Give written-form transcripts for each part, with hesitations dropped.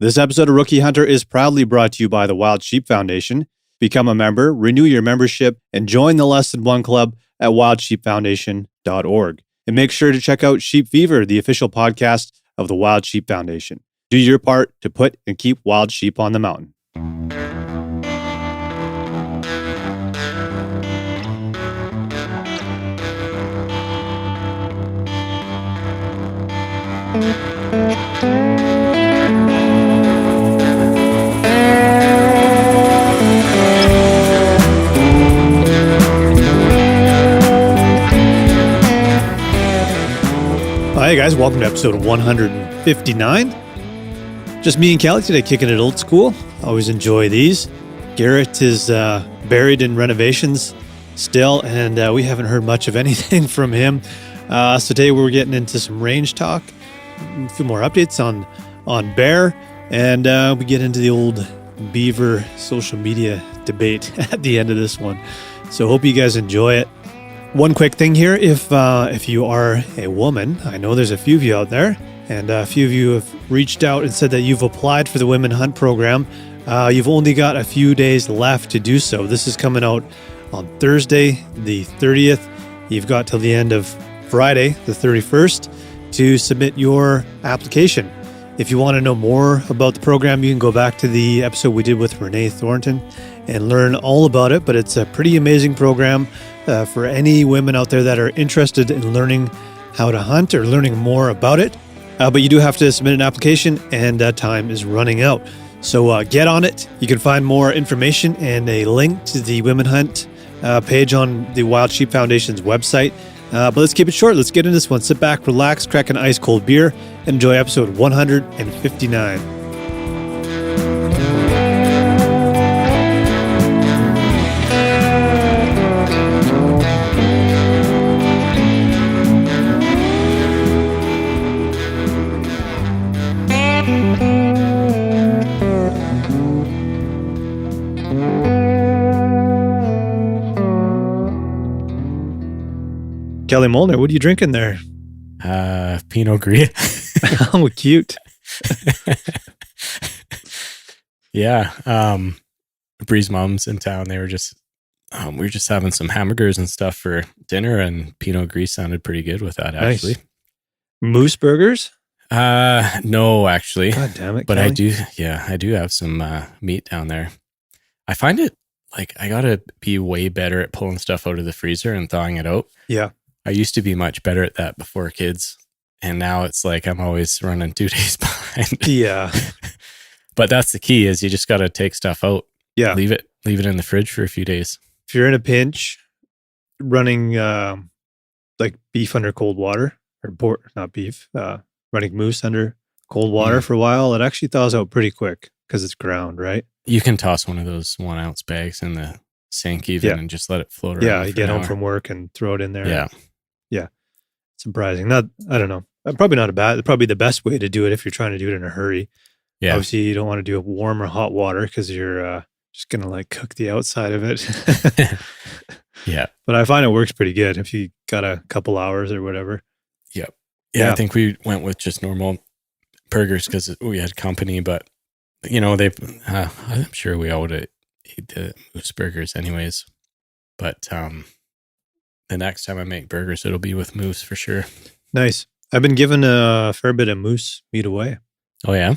This episode of Rookie Hunter is proudly brought to you by the Wild Sheep Foundation. Become a member, renew your membership, and join the Less Than One Club at wildsheepfoundation.org. And make sure to check out Sheep Fever, the official podcast of the Wild Sheep Foundation. Do your part to put and keep wild sheep on the mountain. Hey guys, welcome to episode 159. Just me and Kelly today, kicking it old school. Always enjoy these. Garrett is buried in renovations still, and we haven't heard much of anything from him. So today we're getting into some range talk, a few more updates on Bear, and we get into the old Beaver social media debate at the end of this one. So hope you guys enjoy it. One quick thing here, if you are a woman, I know there's a few of you out there, and a few of you have reached out and said that you've applied for the Women Hunt program. You've only got a few days left to do so. This is coming out on Thursday, the 30th. You've got till the end of Friday, the 31st, to submit your application. If you want to know more about the program, you can go back to the episode we did with Renee Thornton and learn all about it. But it's a pretty amazing program for any women out there that are interested in learning how to hunt or learning more about it. But you do have to submit an application, and time is running out. So get on it. You can find more information and a link to the Women Hunt page on the Wild Sheep Foundation's website. But let's keep it short. Let's get into this one. Sit back, relax, crack an ice cold beer, and enjoy episode 159. Kelly Molnar, what are you drinking there? Pinot Gris. Oh, cute. Yeah. Bree's mom's in town. They were just, we were just having some hamburgers and stuff for dinner, and Pinot Gris sounded pretty good with that, actually. Nice. Moose burgers? No, actually. God damn it, but Kelly. I do have some meat down there. I find it like I gotta be way better at pulling stuff out of the freezer and thawing it out. Yeah. I used to be much better at that before kids, and now it's like I'm always running 2 days behind. Yeah. But that's the key, is you just got to take stuff out. Yeah. Leave it in the fridge for a few days. If you're in a pinch, running like beef under cold water, or running moose under cold water for a while, it actually thaws out pretty quick because it's ground, right? You can toss one of those 1 ounce bags in the sink even and just let it float around. Yeah, you get home from work and throw it in there. Yeah. Yeah. Surprising. I don't know. Probably not probably the best way to do it if you're trying to do it in a hurry. Yeah. Obviously, you don't want to do it warm or hot water because you're just going to like cook the outside of it. Yeah. But I find it works pretty good if you got a couple hours or whatever. Yep. Yeah. I think we went with just normal burgers because we had company, but I'm sure we all would have eat the moose burgers anyways. But the next time I make burgers, it'll be with moose for sure. Nice. I've been giving a fair bit of moose meat away. Oh yeah?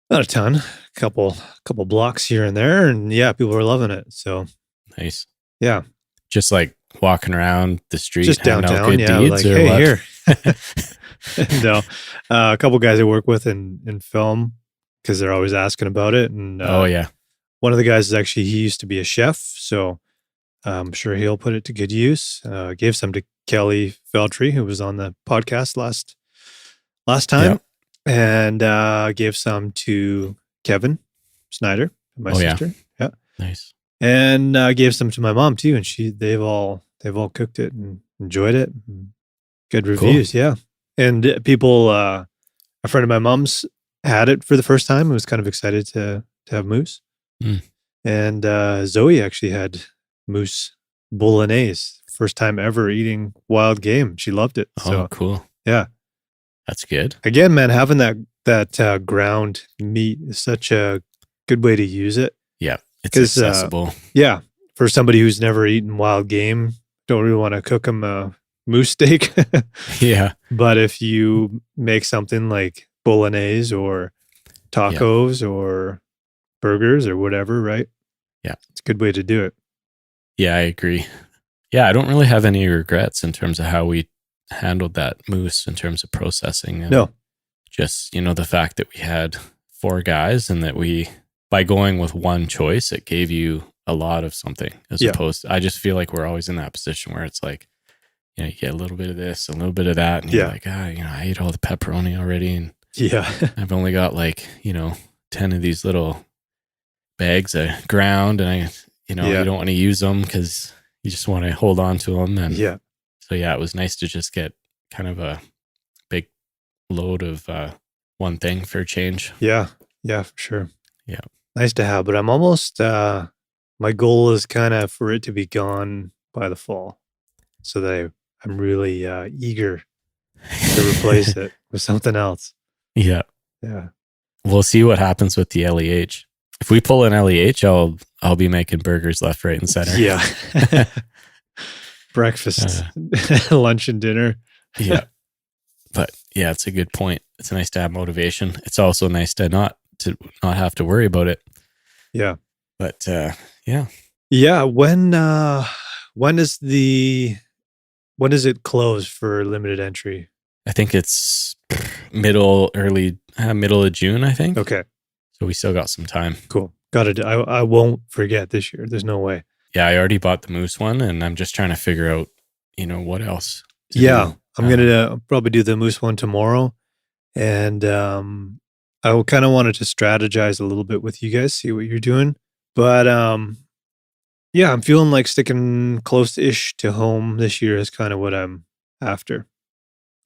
Not a ton. A couple blocks here and there, and yeah, people are loving it. So nice. Yeah. Just like walking around the street, just downtown, good deeds, like, or hey, what? here. No, a couple guys I work with in film, because they're always asking about it. And oh yeah, one of the guys he used to be a chef, so I'm sure he'll put it to good use. Gave some to Kelly Feltry, who was on the podcast last time, and gave some to Kevin Snyder, my sister. Yeah, nice. And gave some to my mom too, and they've all cooked it and enjoyed it. Good reviews, cool. Yeah. And people, a friend of my mom's had it for the first time and was kind of excited to have moose. Mm. And Zoe actually had moose bolognese, first time ever eating wild game. She loved it. Oh, cool. Yeah. That's good. Again, man, having that that ground meat is such a good way to use it. Yeah, it's 'Cause, accessible. Yeah, for somebody who's never eaten wild game, don't really wanna cook them a moose steak. Yeah, But if you make something like bolognese or yeah, tacos or burgers or whatever, right? yeah, It's a good way to do it. yeah. I agree. Yeah, I don't really have any regrets in terms of how we handled that moose in terms of processing and No. just, the fact that we had 4 guys and that by going with one choice, it gave you a lot of something as Yeah. opposed to, I just feel like we're always in that position where it's like, you get a little bit of this, a little bit of that. And you're like, I ate all the pepperoni already. And Yeah. I've only got 10 of these little bags of ground and you don't want to use them because you just want to hold on to them. And so, it was nice to just get kind of a big load of one thing for a change. Yeah. Yeah, for sure. Yeah. Nice to have, but I'm almost, my goal is kind of for it to be gone by the fall so that I'm really eager to replace it with something else. Yeah. Yeah. We'll see what happens with the LEH. If we pull an LEH, I'll be making burgers left, right, and center. Yeah. Breakfast, lunch, and dinner. Yeah. But yeah, it's a good point. It's nice to have motivation. It's also nice to not have to worry about it. Yeah. But yeah. Yeah. When is it closed for limited entry? I think it's middle of June, I think. Okay. So we still got some time. Cool. Got it. I won't forget this year. There's no way. Yeah, I already bought the moose one and I'm just trying to figure out, what else to do. I'm going to probably do the moose one tomorrow. And I kind of wanted to strategize a little bit with you guys, see what you're doing. But yeah, I'm feeling like sticking close-ish to home this year is kind of what I'm after.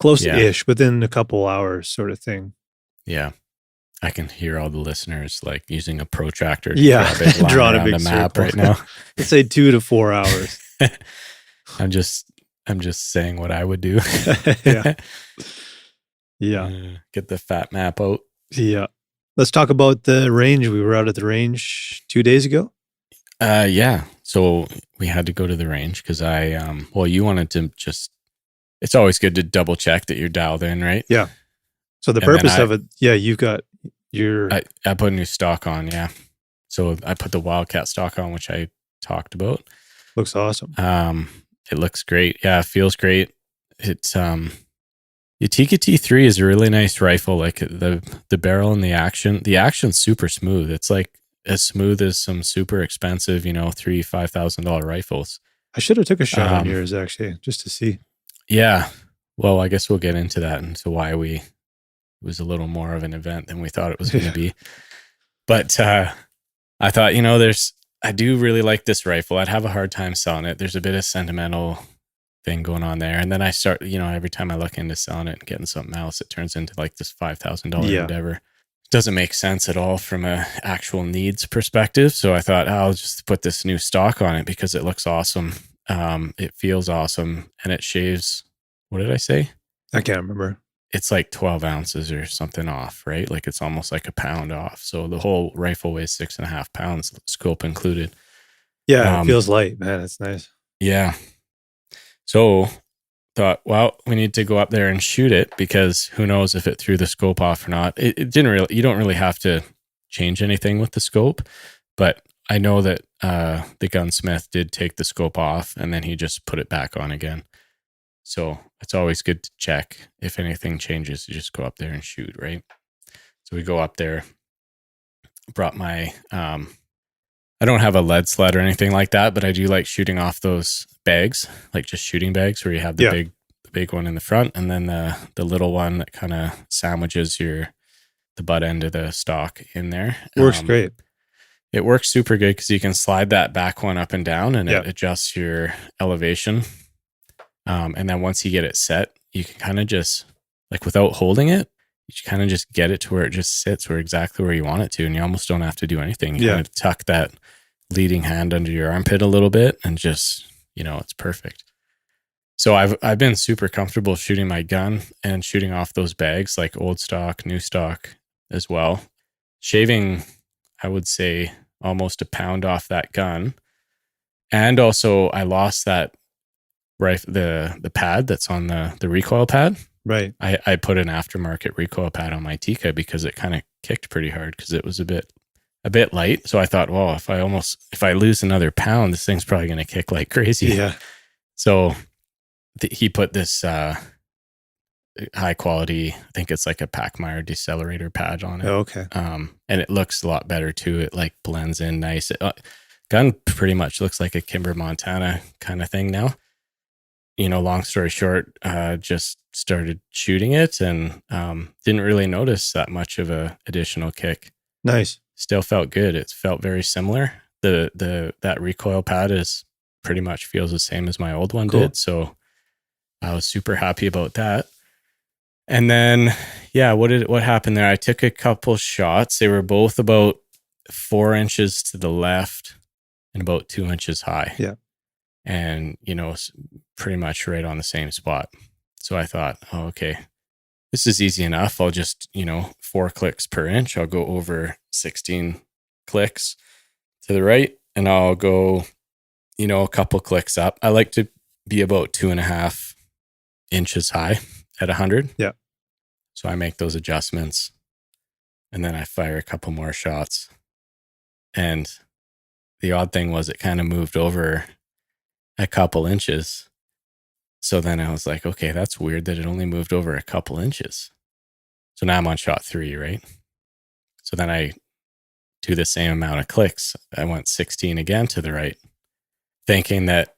Close-ish, within a couple hours sort of thing. Yeah. I can hear all the listeners like using a protractor. Drawing a big map circle right now. Let's say 2 to 4 hours. I'm just saying what I would do. Yeah. Get the fat map out. Yeah. Let's talk about the range. We were out at the range 2 days ago. Yeah. So we had to go to the range because you wanted to it's always good to double check that you're dialed in, right? Yeah. So the purpose of it, you've got I put a new stock on, yeah. So I put the Wildcat stock on, which I talked about. Looks awesome. It looks great. Yeah, it feels great. It's the Tikka T3 is a really nice rifle. Like the barrel and the action's super smooth. It's like as smooth as some super expensive, $3,000-$5,000 rifles. I should have took a shot on yours actually, just to see. Yeah. Well, I guess we'll get into that and to why it was a little more of an event than we thought it was going to be. But I thought, I do really like this rifle. I'd have a hard time selling it. There's a bit of sentimental thing going on there. And then I start, every time I look into selling it and getting something else, it turns into like this $5,000 endeavor. It doesn't make sense at all from a actual needs perspective. So I thought, I'll just put this new stock on it because it looks awesome. It feels awesome. And it shaves, what did I say? I can't remember. It's like 12 ounces or something off, right? Like it's almost like a pound off. So the whole rifle weighs 6.5 pounds, scope included. Yeah, it feels light, man. It's nice. Yeah. So thought, well, we need to go up there and shoot it because who knows if it threw the scope off or not. It didn't really, you don't really have to change anything with the scope, but I know that the gunsmith did take the scope off and then he just put it back on again. So it's always good to check if anything changes. You just go up there and shoot, right? So we go up there. Brought my, I don't have a lead sled or anything like that, but I do like shooting off those bags, like just shooting bags where you have the big one in the front and then the little one that kind of sandwiches the butt end of the stock in there. Works great. It works super good because you can slide that back one up and down and it adjusts your elevation. And then once you get it set, you can kind of just, like without holding it, you kind of just get it to where it just sits exactly where you want it to. And you almost don't have to do anything. You kind of tuck that leading hand under your armpit a little bit and just, it's perfect. So I've been super comfortable shooting my gun and shooting off those bags, like old stock, new stock as well. Shaving, I would say, almost a pound off that gun. And also I lost that the pad that's on the recoil pad. Right. I put an aftermarket recoil pad on my Tika because it kind of kicked pretty hard because it was a bit light. So I thought, well, if I lose another pound, this thing's probably going to kick like crazy. Yeah. So he put this high quality, I think it's like a Packmeyer decelerator pad on it. Oh, okay. And it looks a lot better too. It like blends in nice. Gun pretty much looks like a Kimber Montana kind of thing now. Long story short, just started shooting it and didn't really notice that much of a additional kick. Nice. Still felt good. It felt very similar. That recoil pad is pretty much feels the same as my old one did. So I was super happy about that. And then, what happened there? I took a couple shots. They were both about 4 inches to the left and about 2 inches high. Yeah. And, pretty much right on the same spot. So I thought, oh, okay, this is easy enough. I'll just, 4 clicks per inch. I'll go over 16 clicks to the right and I'll go, a couple clicks up. I like to be about 2.5 inches high at 100. Yeah. So I make those adjustments and then I fire a couple more shots. And the odd thing was it kind of moved over a couple inches. So then I was like, okay, that's weird that it only moved over a couple inches. So now I'm on shot 3, right? So then I do the same amount of clicks. I went 16 again to the right, thinking that,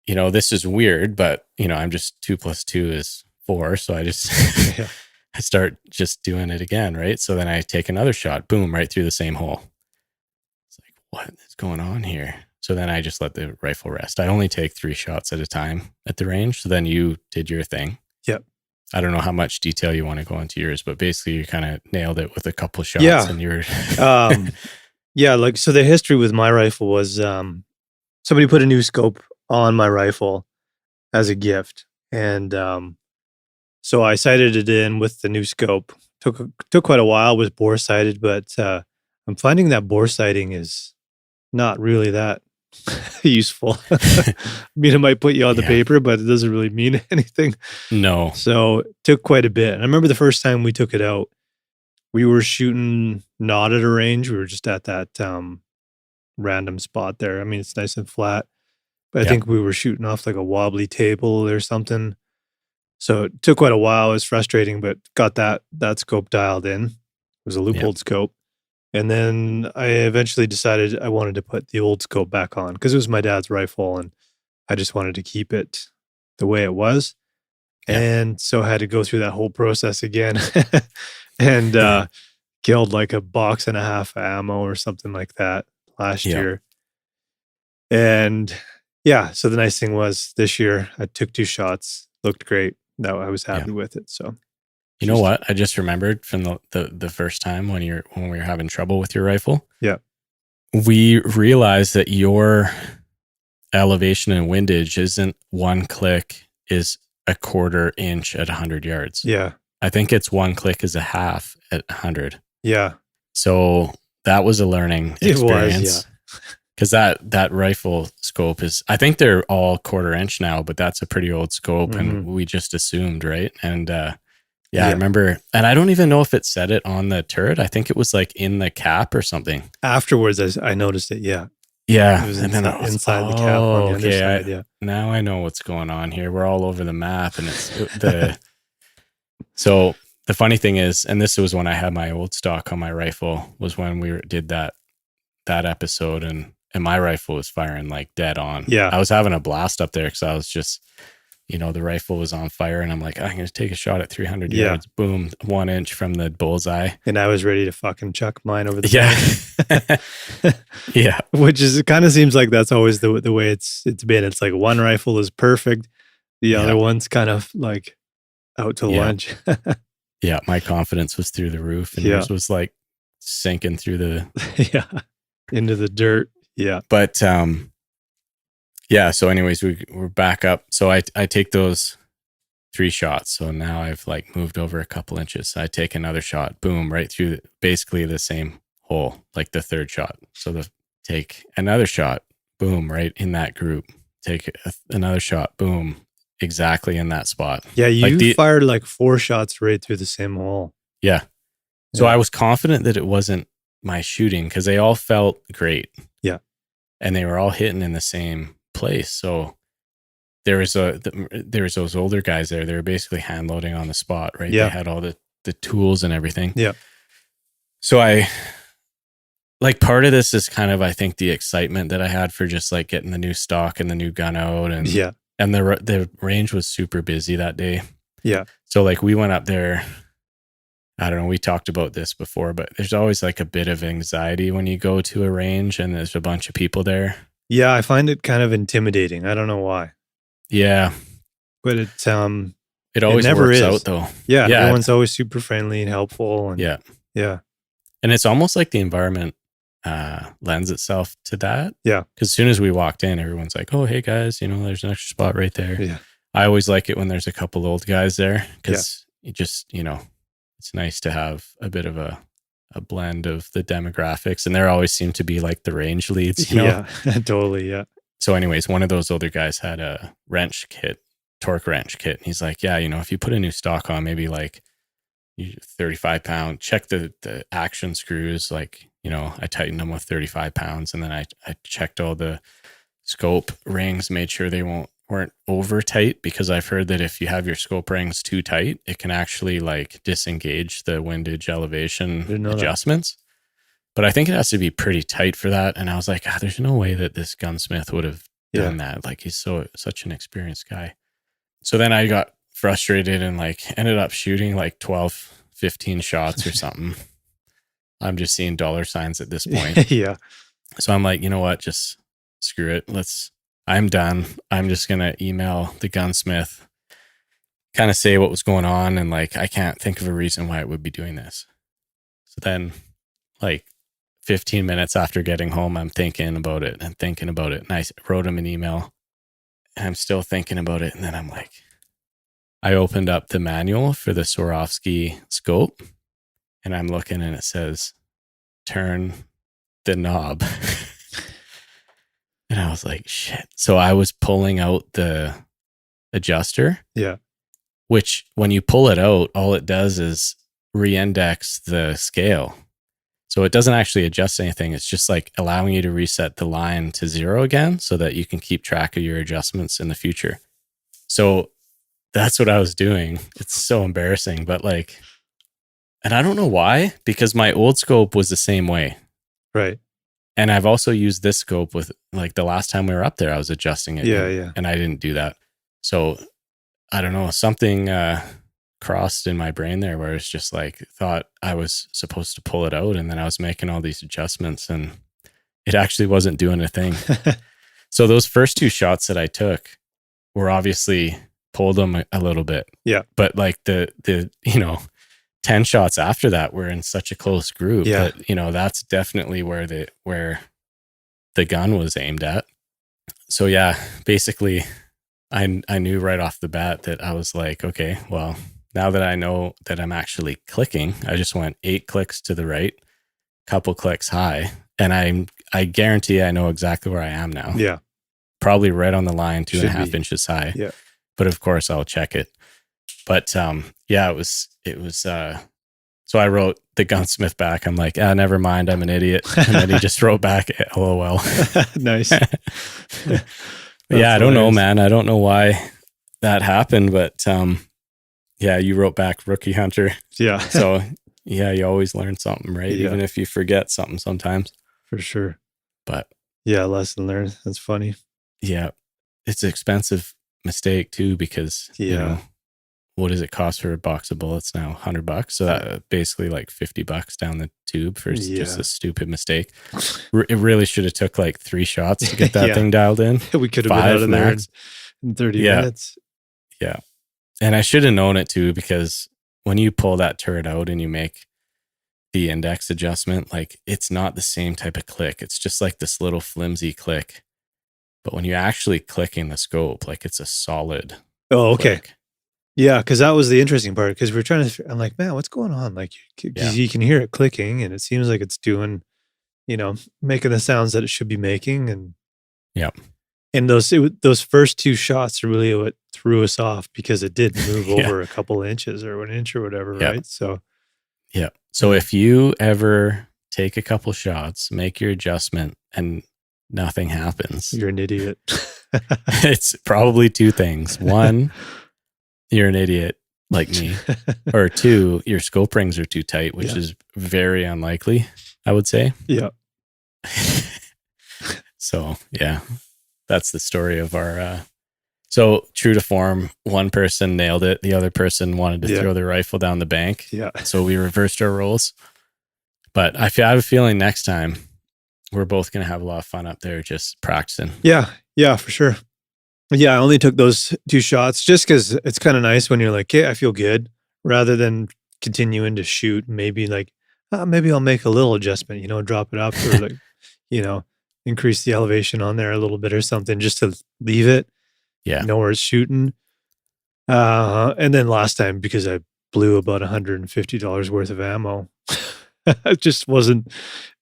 this is weird, but, I'm just 2 + 2 is 4. So I just, I start just doing it again, right? So then I take another shot, boom, right through the same hole. It's like, what is going on here? So then I just let the rifle rest. I only take 3 shots at a time at the range. So then you did your thing. Yep. I don't know how much detail you want to go into yours, but basically you kind of nailed it with a couple shots. Yeah. And you were so the history with my rifle was somebody put a new scope on my rifle as a gift. And so I sighted it in with the new scope. Took quite a while, was bore sighted, but I'm finding that bore sighting is not really that useful. I mean, it might put you on the paper, but it doesn't really mean anything. No. So it took quite a bit. And I remember the first time we took it out, we were shooting not at a range. We were just at that random spot there. I mean, it's nice and flat, but I think we were shooting off like a wobbly table or something. So it took quite a while. It was frustrating, but got that scope dialed in. It was a Leupold scope. And then I eventually decided I wanted to put the old scope back on because it was my dad's rifle and I just wanted to keep it the way it was. Yeah. And so I had to go through that whole process again and killed like 1.5 boxes of ammo or something like that last year. And so the nice thing was this year I took 2 shots, looked great. No, I was happy with it. So you know what? I just remembered from the first time when we were having trouble with your rifle. Yeah. We realized that your elevation and windage isn't 1 click is 1/4 inch at 100 yards. Yeah. I think it's 1 click is 1/2 at 100. Yeah. So that was a learning experience. It was, because that rifle scope is, I think they're all 1/4 inch now, but that's a pretty old scope and we just assumed, right? And I remember, and I don't even know if it said it on the turret. I think it was like in the cap or something. Afterwards, I noticed it. Yeah. Yeah. It was and then inside the cap on the other side. Now I know what's going on here. We're all over the map and it's so the funny thing is, and this was when I had my old stock on my rifle, was when we did that episode and my rifle was firing like dead on. Yeah. I was having a blast up there because I was just, the rifle was on fire and I'm like, I'm going to take a shot at 300 yards. Boom, 1 inch from the bullseye. And I was ready to fucking chuck mine over the bank. Yeah. Which is, it kind of seems like that's always the way it's been. It's like one rifle is perfect. The other one's kind of like out to lunch. Yeah. My confidence was through the roof and yours was like sinking through the... into the dirt. Yeah. But Yeah. So anyways, we're back up. So I take those 3 shots. So now I've like moved over a couple inches. So I take another shot, boom, right through basically the same hole, like the 3rd shot. So take another shot, boom, right in that group. Take another shot, boom, exactly in that spot. Yeah, you like fired like 4 shots right through the same hole. Yeah. So I was confident that it wasn't my shooting because they all felt great. Yeah. And they were all hitting in the same place. So there was those older guys there. They were basically hand loading on the spot, right? Yeah. They had all the tools and everything. Yeah. So like part of this is kind of, I think, the excitement that I had for just like getting the new stock and the new gun out. And the range was super busy that day. Yeah. So like we went up there, I don't know, we talked about this before, but there's always like a bit of anxiety when you go to a range and there's a bunch of people there. Yeah, I find it kind of intimidating. I don't know why. Yeah. But it always never works is. out though. Yeah, everyone's always super friendly and helpful. And yeah. And it's almost like the environment lends itself to that. Yeah. Because as soon as we walked in, everyone's like, oh, hey guys, there's an extra spot right there. Yeah. I always like it when there's a couple old guys there because you just, it's nice to have a bit of a blend of the demographics. And there always seem to be like the range leads. Yeah, totally. Yeah. So anyways, one of those older guys had a torque wrench kit. And he's like, yeah, if you put a new stock on, maybe like 35 pound, check the action screws. Like, I tightened them with 35 pounds. And then I checked all the scope rings, made sure they weren't over tight, because I've heard that if you have your scope rings too tight, it can actually like disengage the windage elevation adjustments. But I think it has to be pretty tight for that. And I was like, there's no way that this gunsmith would have done that. Like he's such an experienced guy. So then I got frustrated and like ended up shooting like 12, 15 shots or something. I'm just seeing dollar signs at this point. Yeah. So I'm like, you know what? Just screw it. I'm done. I'm just going to email the gunsmith, kind of say what was going on. And like, I can't think of a reason why it would be doing this. So then like 15 minutes after getting home, I'm thinking about it. And I wrote him an email and I'm still thinking about it. And then I'm like, I opened up the manual for the Swarovski scope and I'm looking and it says, turn the knob. And I was like, shit. So I was pulling out the adjuster. Yeah. Which when you pull it out, all it does is re-index the scale. So it doesn't actually adjust anything. It's just like allowing you to reset the line to 0 again so that you can keep track of your adjustments in the future. So that's what I was doing. It's so embarrassing, but like, and I don't know why, because my old scope was the same way. Right. And I've also used this scope with like the last time we were up there, I was adjusting it. Yeah. And I didn't do that. So I don't know, something crossed in my brain there where it's just like, thought I was supposed to pull it out. And then I was making all these adjustments and it actually wasn't doing a thing. So those first 2 shots that I took were obviously pulled them a little bit. Yeah. But like the 10 shots after that were in such a close group that, that's definitely where the gun was aimed at. So yeah, basically I knew right off the bat that I was like, okay, well, now that I know that I'm actually clicking, I just went 8 clicks to the right, couple clicks high. And I guarantee I know exactly where I am now. Yeah. Probably right on the line, 2.5 inches high. Yeah. But of course I'll check it. But yeah, it was so I wrote the gunsmith back. I'm like, never mind, I'm an idiot. And then he just wrote back, LOL. Nice. Yeah, I don't know, man. I don't know why that happened, but yeah, you wrote back rookie hunter. Yeah. So yeah, you always learn something, right? Yeah. Even if you forget something sometimes. For sure. But yeah, lesson learned. That's funny. Yeah. It's an expensive mistake too, because what does it cost for a box of bullets now? $100. So that basically like $50 down the tube for just a stupid mistake. It really should have took like 3 shots to get that thing dialed in. We could have been out of there in 30 minutes. Yeah. And I should have known it too, because when you pull that turret out and you make the index adjustment, like it's not the same type of click. It's just like this little flimsy click. But when you're actually clicking the scope, like it's a solid. Oh, okay. Click. Yeah, because that was the interesting part. Because we're trying to, I'm like, man, what's going on? Like, because you can hear it clicking, and it seems like it's doing, making the sounds that it should be making, and and those first two shots are really what threw us off because it did move over a couple inches or an inch or whatever, right? So, So if you ever take a couple shots, make your adjustment, and nothing happens, you're an idiot. It's probably two things. One, you're an idiot like me, or two, your scope rings are too tight, which is very unlikely, I would say. Yeah. So that's the story of our. So true to form, one person nailed it, the other person wanted to throw their rifle down the bank. Yeah. So we reversed our roles. But I have a feeling next time we're both going to have a lot of fun up there just practicing. Yeah, for sure. Yeah, I only took those two shots just because it's kind of nice when you're like, hey, I feel good, rather than continuing to shoot. Maybe like, maybe I'll make a little adjustment, drop it up or like, increase the elevation on there a little bit or something just to leave it. Yeah. Know where it's shooting. And then last time, because I blew about $150 worth of ammo, I just wasn't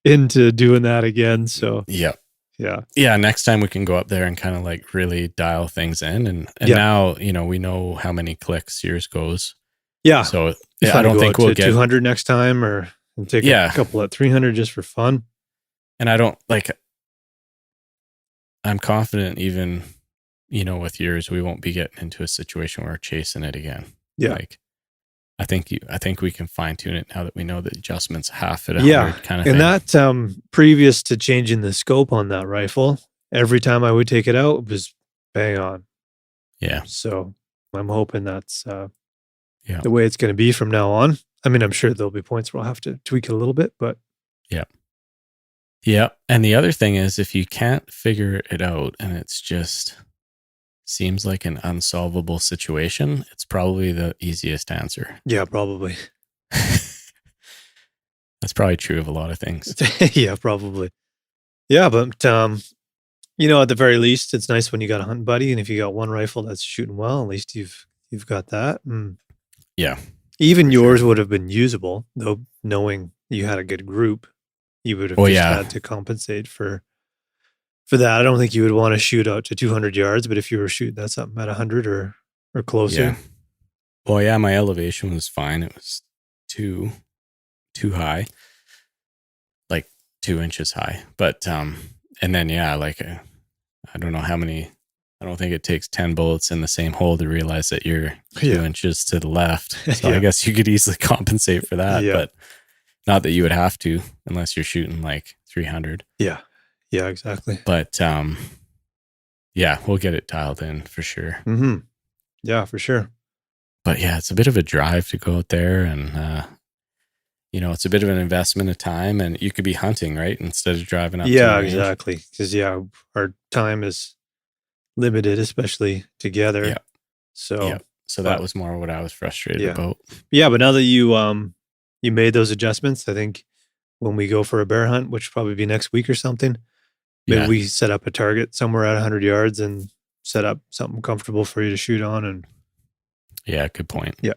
into doing that again. So yeah. Next time we can go up there and kind of like really dial things in, and now we know how many clicks yours goes. Yeah. So I don't think we'll get 200 next time, or take a couple at 300 just for fun. And I don't like. I'm confident even with yours, we won't be getting into a situation where we're chasing it again. Yeah. Like I think we can fine tune it now that we know the adjustments half at 100 kind of thing. And that previous to changing the scope on that rifle, every time I would take it out, it was bang on. Yeah. So I'm hoping that's the way it's going to be from now on. I mean, I'm sure there'll be points where I'll have to tweak it a little bit, but yeah. And the other thing is, if you can't figure it out and it's just seems like an unsolvable situation, it's probably the easiest answer. Yeah, probably. That's probably true of a lot of things. Yeah, probably. Yeah, but at the very least, it's nice when you got a hunting buddy, and if you got one rifle that's shooting well, at least you've got that. Yeah. Even yours would have been usable, though, knowing you had a good group. You would have had to compensate for that. I don't think you would want to shoot out to 200 yards, but if you were shooting that something at 100 or closer. Yeah. Well, yeah, my elevation was fine. It was too high, like 2 inches high. But and then I don't know how many. I don't think it takes 10 bullets in the same hole to realize that you're 2 inches to the left. So I guess you could easily compensate for that, but not that you would have to unless you're shooting like 300. Yeah. Yeah, exactly. But we'll get it dialed in for sure. Mm-hmm. Yeah, for sure. But yeah, it's a bit of a drive to go out there, and it's a bit of an investment of time, and you could be hunting, right, instead of driving up. Yeah, exactly. Because our time is limited, especially together. Yeah. So that was more what I was frustrated about. Yeah, but now that you made those adjustments, I think when we go for a bear hunt, which will probably be next week or something, maybe we set up a target somewhere at 100 yards and set up something comfortable for you to shoot on. And good point. Yeah,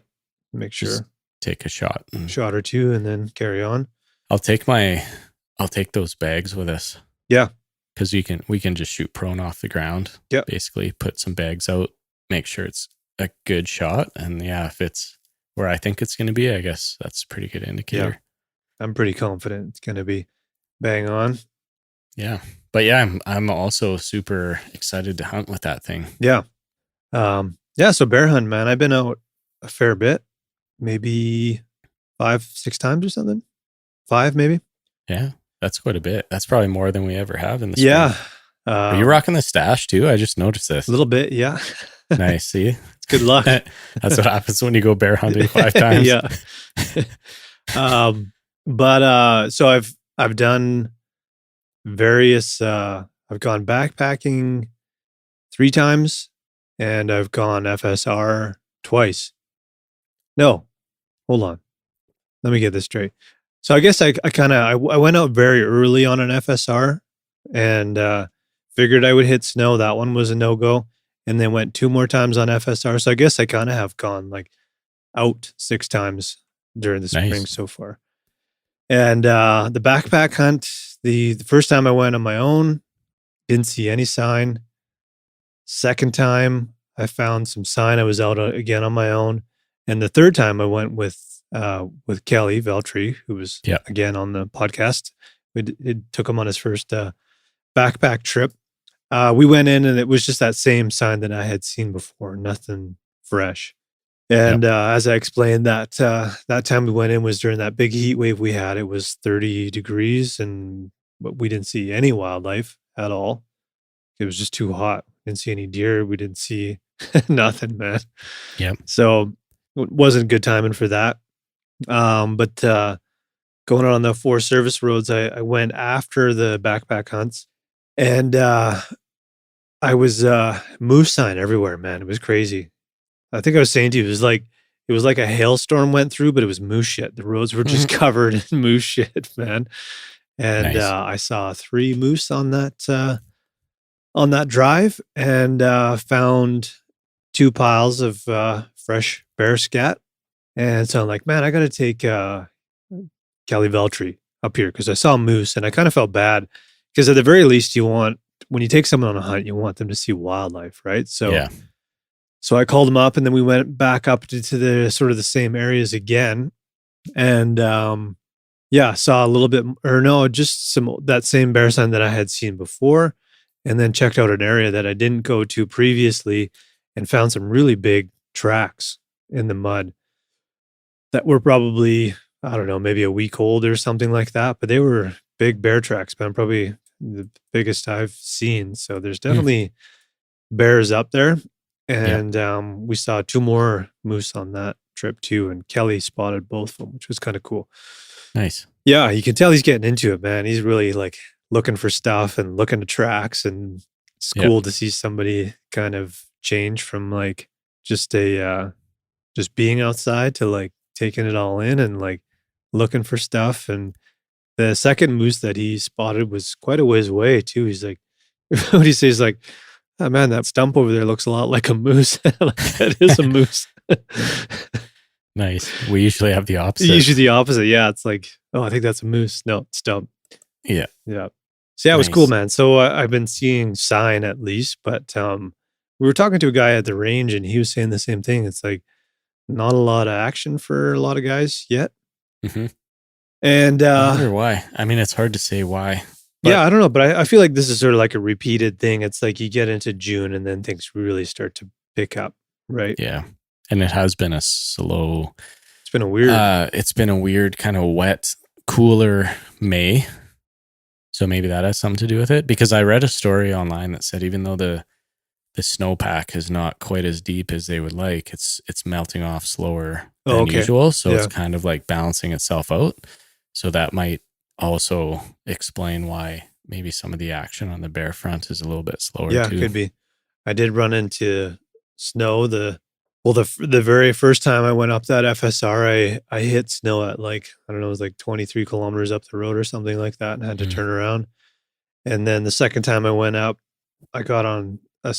make sure. Just take a shot or two and then carry on. I'll take those bags with us. Yeah. Because we can just shoot prone off the ground. Yeah. Basically put some bags out, make sure it's a good shot. And if it's where I think it's going to be, I guess that's a pretty good indicator. Yeah. I'm pretty confident it's going to be bang on. Yeah. But I'm also super excited to hunt with that thing. Yeah. So bear hunt, man. I've been out a fair bit, maybe 5-6 times or something. 5 maybe. Yeah. That's quite a bit. That's probably more than we ever have in the spring. Yeah. Are you rocking the stash too? I just noticed this. A little bit, yeah. Nice. See? Good luck. That's what happens when you go bear hunting 5 times. Yeah. So I've done various, I've gone backpacking 3 times, and I've gone FSR twice. No, hold on. Let me get this straight. So I guess I went out very early on an FSR and Figured I would hit snow. That one was a no-go. And then went 2 more times on FSR. So I guess I kind of have gone like out 6 times during the spring Nice. so far. And the backpack hunt, the first time I went on my own, didn't see any sign. Second time, I found some sign. I was out again on my own. And the third time I went with Kelly Veltri, who was again on the podcast. It took him on his first backpack trip. We went in and it was just that same sign that I had seen before, nothing fresh. And as I explained, that time we went in was during that big heat wave we had. It was 30 degrees, but we didn't see any wildlife at all. It was just too hot. Didn't see any deer. We didn't see nothing, man. Yep. So it wasn't good timing for that. But going on the 4 service roads, I went after the backpack hunts, and I was moose sign everywhere, man. It was crazy. I think I was saying to you, it was like a hailstorm went through, but it was moose shit. The roads were just covered in moose shit, man. And Nice. I saw 3 moose on that drive, and found 2 piles of fresh bear scat. And so I'm like, man, I got to take Kelly Veltri up here because I saw moose, and I kind of felt bad because at the very least, when you take someone on a hunt, you want them to see wildlife, right? So I called him up, and then we went back up to the sort of the same areas again, and saw a little bit, or no, just that same bear sign that I had seen before, and then checked out an area that I didn't go to previously, and found some really big tracks in the mud that were probably, I don't know, maybe a week old or something like that, but they were big bear tracks, man, probably the biggest I've seen. So there's definitely bears up there. And we saw 2 more moose on that trip too. And Kelly spotted both of them, which was kind of cool. Nice. Yeah, you can tell he's getting into it, man. He's really like looking for stuff and looking to tracks. And it's cool to see somebody kind of change from like just being outside to like taking it all in and like looking for stuff. And the second moose that he spotted was quite a ways away too. He's like, what he says, like, oh man, that stump over there looks a lot like a moose. Like, that is a moose. Nice. We usually have the opposite. Usually the opposite. Yeah. It's like, oh, I think that's a moose. No, stump. Yeah. Yeah. So yeah, it was cool, man. So I've been seeing sign at least, but we were talking to a guy at the range, and he was saying the same thing. It's like not a lot of action for a lot of guys yet. Mm-hmm. And I wonder why. I mean, it's hard to say why. Yeah, I don't know, but I feel like this is sort of like a repeated thing. It's like you get into June and then things really start to pick up, right? Yeah. And it has been a slow. It's been a weird kind of wet, cooler May. So maybe that has something to do with it. Because I read a story online that said even though the snowpack is not quite as deep as they would like, it's melting off slower than usual. So it's kind of like balancing itself out. So that might also explain why maybe some of the action on the bear front is a little bit slower too. Yeah, could be. I did run into snow. The very first time I went up that FSR, I hit snow at like, I don't know, it was like 23 kilometers up the road or something like that, and had to turn around. And then the second time I went up, I got on I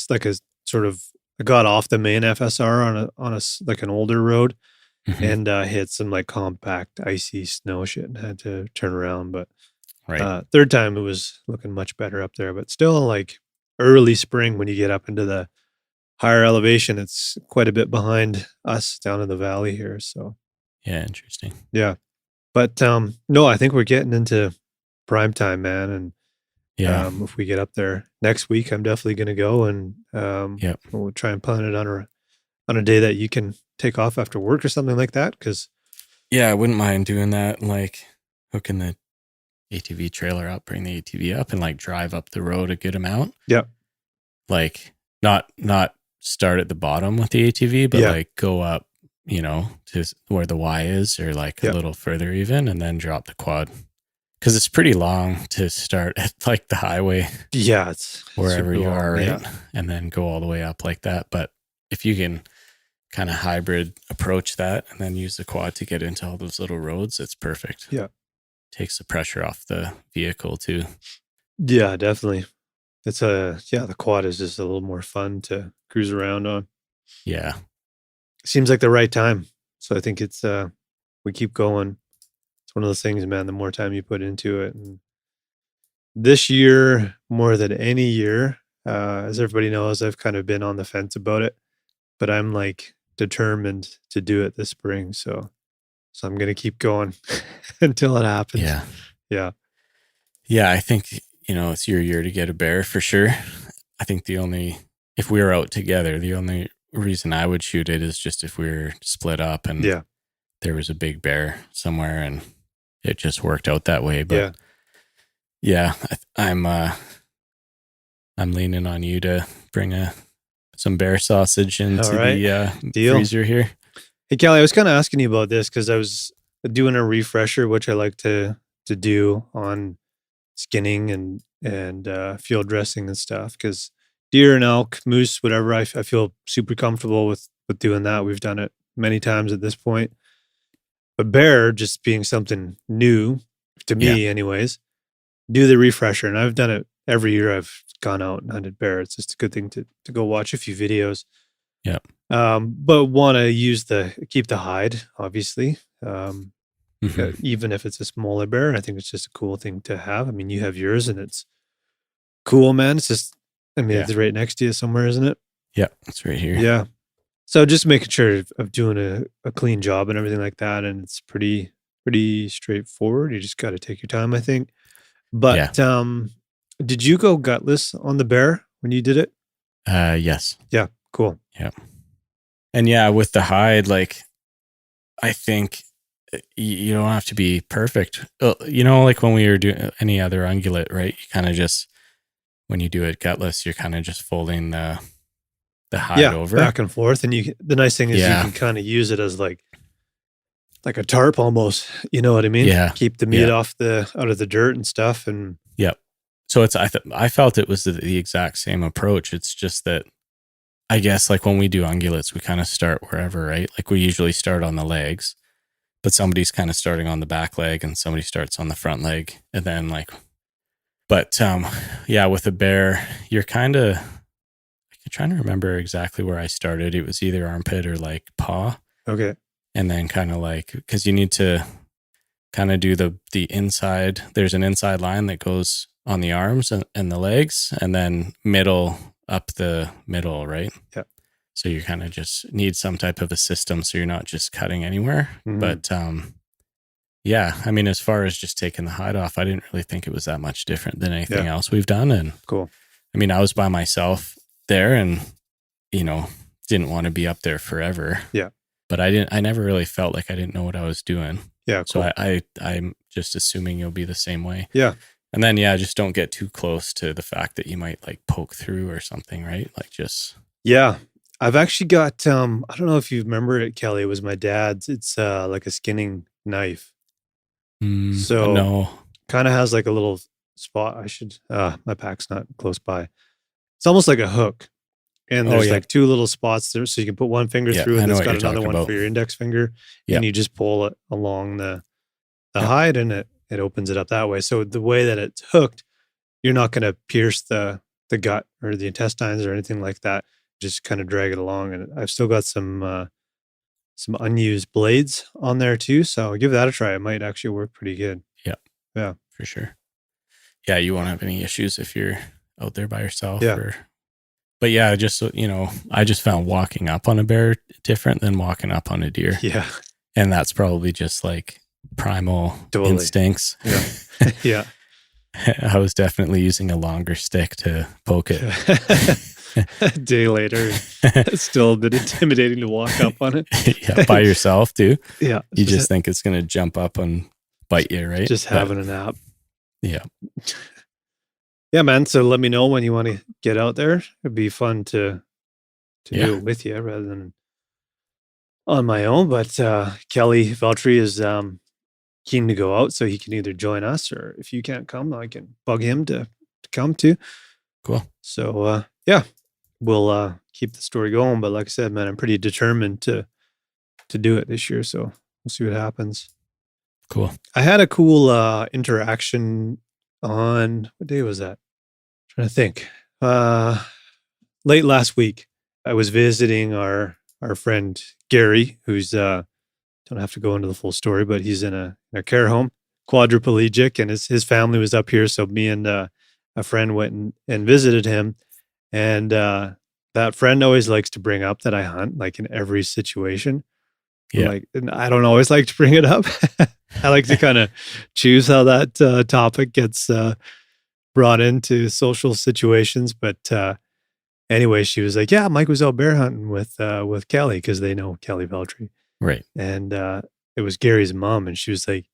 got off the main FSR on a like an older road, and hit some like compact icy snow shit and had to turn around. But third time it was looking much better up there, but still like early spring when you get up into the higher elevation, it's quite a bit behind us down in the valley here. So yeah, interesting. Yeah. But no, I think we're getting into prime time, man. And if we get up there next week, I'm definitely going to go, and we'll try and plan it on a day that you can take off after work or something like that. Cause I wouldn't mind doing that. Like hooking the ATV trailer up, bring the ATV up and like drive up the road a good amount. Yeah. Like not start at the bottom with the ATV, but like go up, to where the Y is, or like a little further even, and then drop the quad. Cause it's pretty long to start at like the highway. Yeah. It's wherever you are, right? Yeah. And then go all the way up like that. But if you can kind of hybrid approach that and then use the quad to get into all those little roads, it's perfect. Yeah. Takes the pressure off the vehicle too. Yeah, definitely. It's the quad is just a little more fun to cruise around on. Yeah. Seems like the right time. So I think it's we keep going. It's one of those things, man, the more time you put into it. And this year, more than any year, as everybody knows, I've kind of been on the fence about it, but I'm like determined to do it this spring. So I'm gonna keep going until it happens. Yeah. Yeah. Yeah. I think, it's your year to get a bear for sure. I think if we were out together, the only reason I would shoot it is just if we were split up and Yeah. there was a big bear somewhere and it just worked out that way. But yeah, I'm leaning on you to bring some bear sausage into the Deal. freezer here. Hey, Kelly, I was kind of asking you about this because I was doing a refresher, which I like to do on skinning and field dressing and stuff. Because deer and elk, moose, whatever, I feel super comfortable with doing that. We've done it many times at this point. But bear, just being something new to me, anyways, do the refresher, and I've done it every year. I've gone out and hunted bear. It's just a good thing to go watch a few videos. Yeah. But want to keep the hide, obviously. Mm-hmm. Even if it's a smaller bear, I think it's just a cool thing to have. I mean, you have yours and it's cool, man. It's just, it's right next to you somewhere, isn't it? Yeah, it's right here. Yeah. So just making sure of doing a clean job and everything like that. And it's pretty straightforward. You just got to take your time, I think. But did you go gutless on the bear when you did it? Yes. Yeah. Cool. Yeah. And with the hide, like, I think you don't have to be perfect. Like when we were doing any other ungulate, right? You kind of just, when you do it gutless, you're kind of just folding the hide over back and forth. And the nice thing is you can kind of use it as like a tarp almost, you know what I mean? Yeah. Keep the meat out of the dirt and stuff. And so I felt it was the exact same approach. It's just that I guess like when we do ungulates, we kind of start wherever, right? Like we usually start on the legs, but somebody's kind of starting on the back leg and somebody starts on the front leg. And then with a bear, you're kind of, I'm trying to remember exactly where I started. It was either armpit or like paw. Okay. And then kind of because you need to kind of do the inside. There's an inside line that goes on the arms and the legs, and then middle up the middle, right? Yeah. So you kind of just need some type of a system so you're not just cutting anywhere. Mm-hmm. But as far as just taking the hide off, I didn't really think it was that much different than anything else we've done. And cool. I was by myself there and, didn't want to be up there forever. Yeah. But I never really felt like I didn't know what I was doing. Yeah. Cool. So I'm just assuming you'll be the same way. Yeah. And then, just don't get too close to the fact that you might like poke through or something, right? Like just. Yeah. I've actually got, I don't know if you remember it, Kelly. It was my dad's. It's like a skinning knife. So no. Kind of has like a little spot. My pack's not close by. It's almost like a hook. And there's like two little spots there. So you can put one finger through and it's got another one for your index finger. Yeah. And you just pull it along the hide and it opens it up that way. So the way that it's hooked, you're not going to pierce the gut or the intestines or anything like that. Just kind of drag it along. And I've still got some unused blades on there too. So give that a try. It might actually work pretty good. Yeah. Yeah. For sure. Yeah. You won't have any issues if you're out there by yourself. Yeah. But just, I just found walking up on a bear different than walking up on a deer. Yeah. And that's probably just like primal instincts. Yeah. Yeah. I was definitely using a longer stick to poke it. A day later, it's still a bit intimidating to walk up on it. Yeah, by yourself too. Yeah. You just think it's going to jump up and bite you, right? Just having a nap. Yeah. Yeah, man. So let me know when you want to get out there. It'd be fun to do it with you rather than on my own. But Kelly Veltri is keen to go out, so he can either join us or if you can't come, I can bug him to come too. Cool. So we'll keep the story going. But like I said, man, I'm pretty determined to do it this year. So we'll see what happens. Cool. I had a cool interaction on, what day was that? I'm trying to think. Late last week, I was visiting our friend Gary, who's don't have to go into the full story, but he's in a care home, quadriplegic, and his family was up here. So me and a friend went and visited him, and that friend always likes to bring up that I hunt, like in every situation. Yeah. Like, and I don't always like to bring it up. I like to kind of choose how that topic gets brought into social situations, but anyway, she was like, "Yeah, Mike was out bear hunting with Kelly because they know Kelly Veltri." Right. And it was Gary's mom, and she was like,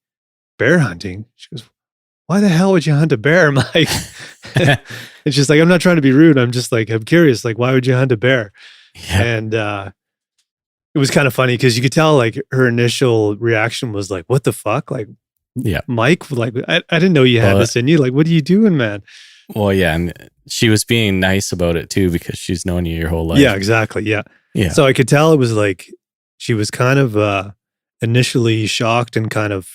"Bear hunting?" She goes, "Why the hell would you hunt a bear, Mike?" And she's like, "I'm not trying to be rude. I'm just like, I'm curious. Like, why would you hunt a bear?" Yeah. And it was kind of funny because you could tell like her initial reaction was like, "What the fuck?" Like, Yeah. Mike, like, I didn't know you had this in you. Like, what are you doing, man? Well, yeah, and she was being nice about it too because she's known you your whole life. Yeah, exactly. Yeah. Yeah. So I could tell it was like she was kind of initially shocked and kind of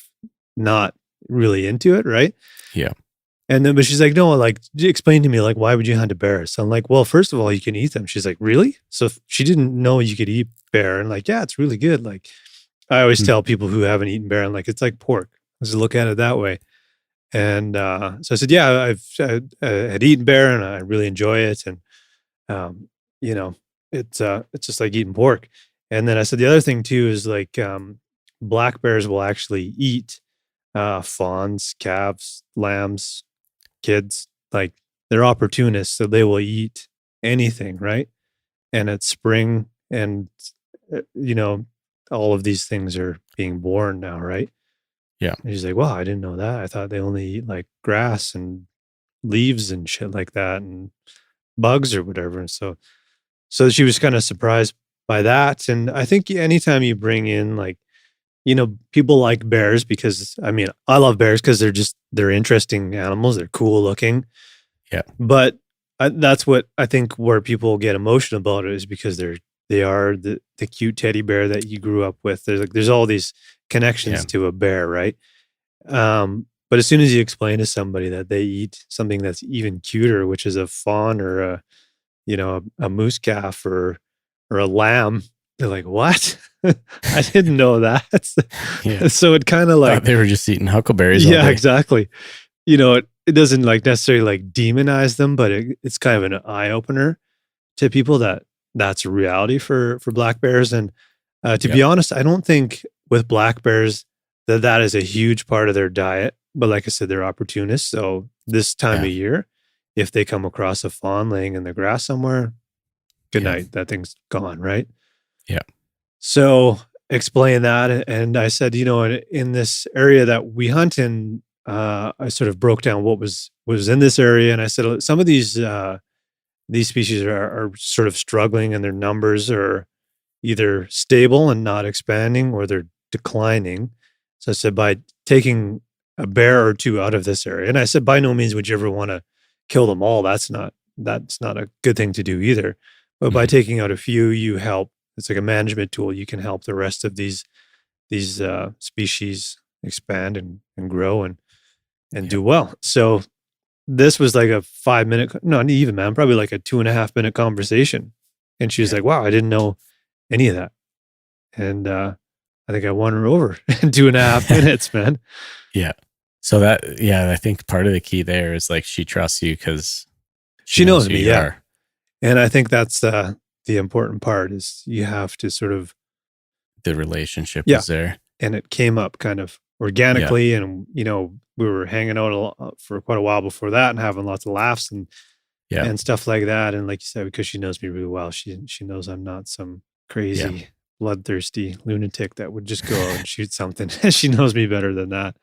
not really into it, right? Yeah. And then, but she's like, "No, like, explain to me, like, why would you hunt a bear?" So I'm like, "Well, first of all, you can eat them." She's like, "Really?" So she didn't know you could eat bear, and like, yeah, it's really good. Like, I always tell people who haven't eaten bear, and like, it's like pork. Let's look at it that way. And so I said, "Yeah, had eaten bear, and I really enjoy it, and you know, it's just like eating pork." And then I said the other thing too is like black bears will actually eat fawns, calves, lambs, kids. Like they're opportunists, so they will eat anything, right? And it's spring, and all of these things are being born now, right? Yeah. And she's like, "Wow, I didn't know that. I thought they only eat like grass and leaves and shit like that, and bugs or whatever." And so she was kind of surprised by that. And I think anytime you bring in like, people like bears because I mean, I love bears because they're interesting animals. They're cool looking. Yeah. But that's what I think where people get emotional about it is because they are the cute teddy bear that you grew up with. There's all these connections to a bear, right? But as soon as you explain to somebody that they eat something that's even cuter, which is a fawn or a moose calf or a lamb, they're like, "What?" I didn't know that. Yeah. So it kind of like they were just eating huckleberries. Yeah, exactly. It doesn't like necessarily like demonize them, but it's kind of an eye opener to people that's a reality for black bears. And to be honest, I don't think with black bears that is a huge part of their diet. But like I said, they're opportunists. So this time of year, if they come across a fawn laying in the grass somewhere, good night. That thing's gone, right? Yeah. So explain that. And I said, in this area that we hunt in, I sort of broke down what was in this area. And I said, some of these species are sort of struggling and their numbers are either stable and not expanding or they're declining. So I said, by taking a bear or two out of this area, and I said, by no means would you ever want to kill them all. That's not a good thing to do either. But by taking out a few, you help. It's like a management tool. You can help the rest of these species expand and grow and do well. So this was like a 5-minute, not even, man, probably like a 2.5-minute conversation. And she was like, "Wow, I didn't know any of that." And I think I won her over in 2.5 minutes, man. Yeah. So I think part of the key there is like she trusts you because she knows me. Yeah. And I think that's the important part is you have to sort of. The relationship is there. And it came up kind of organically. Yeah. And, we were hanging out for quite a while before that and having lots of laughs and stuff like that. And like you said, because she knows me really well, she knows I'm not some crazy, bloodthirsty lunatic that would just go out and shoot something. She knows me better than that.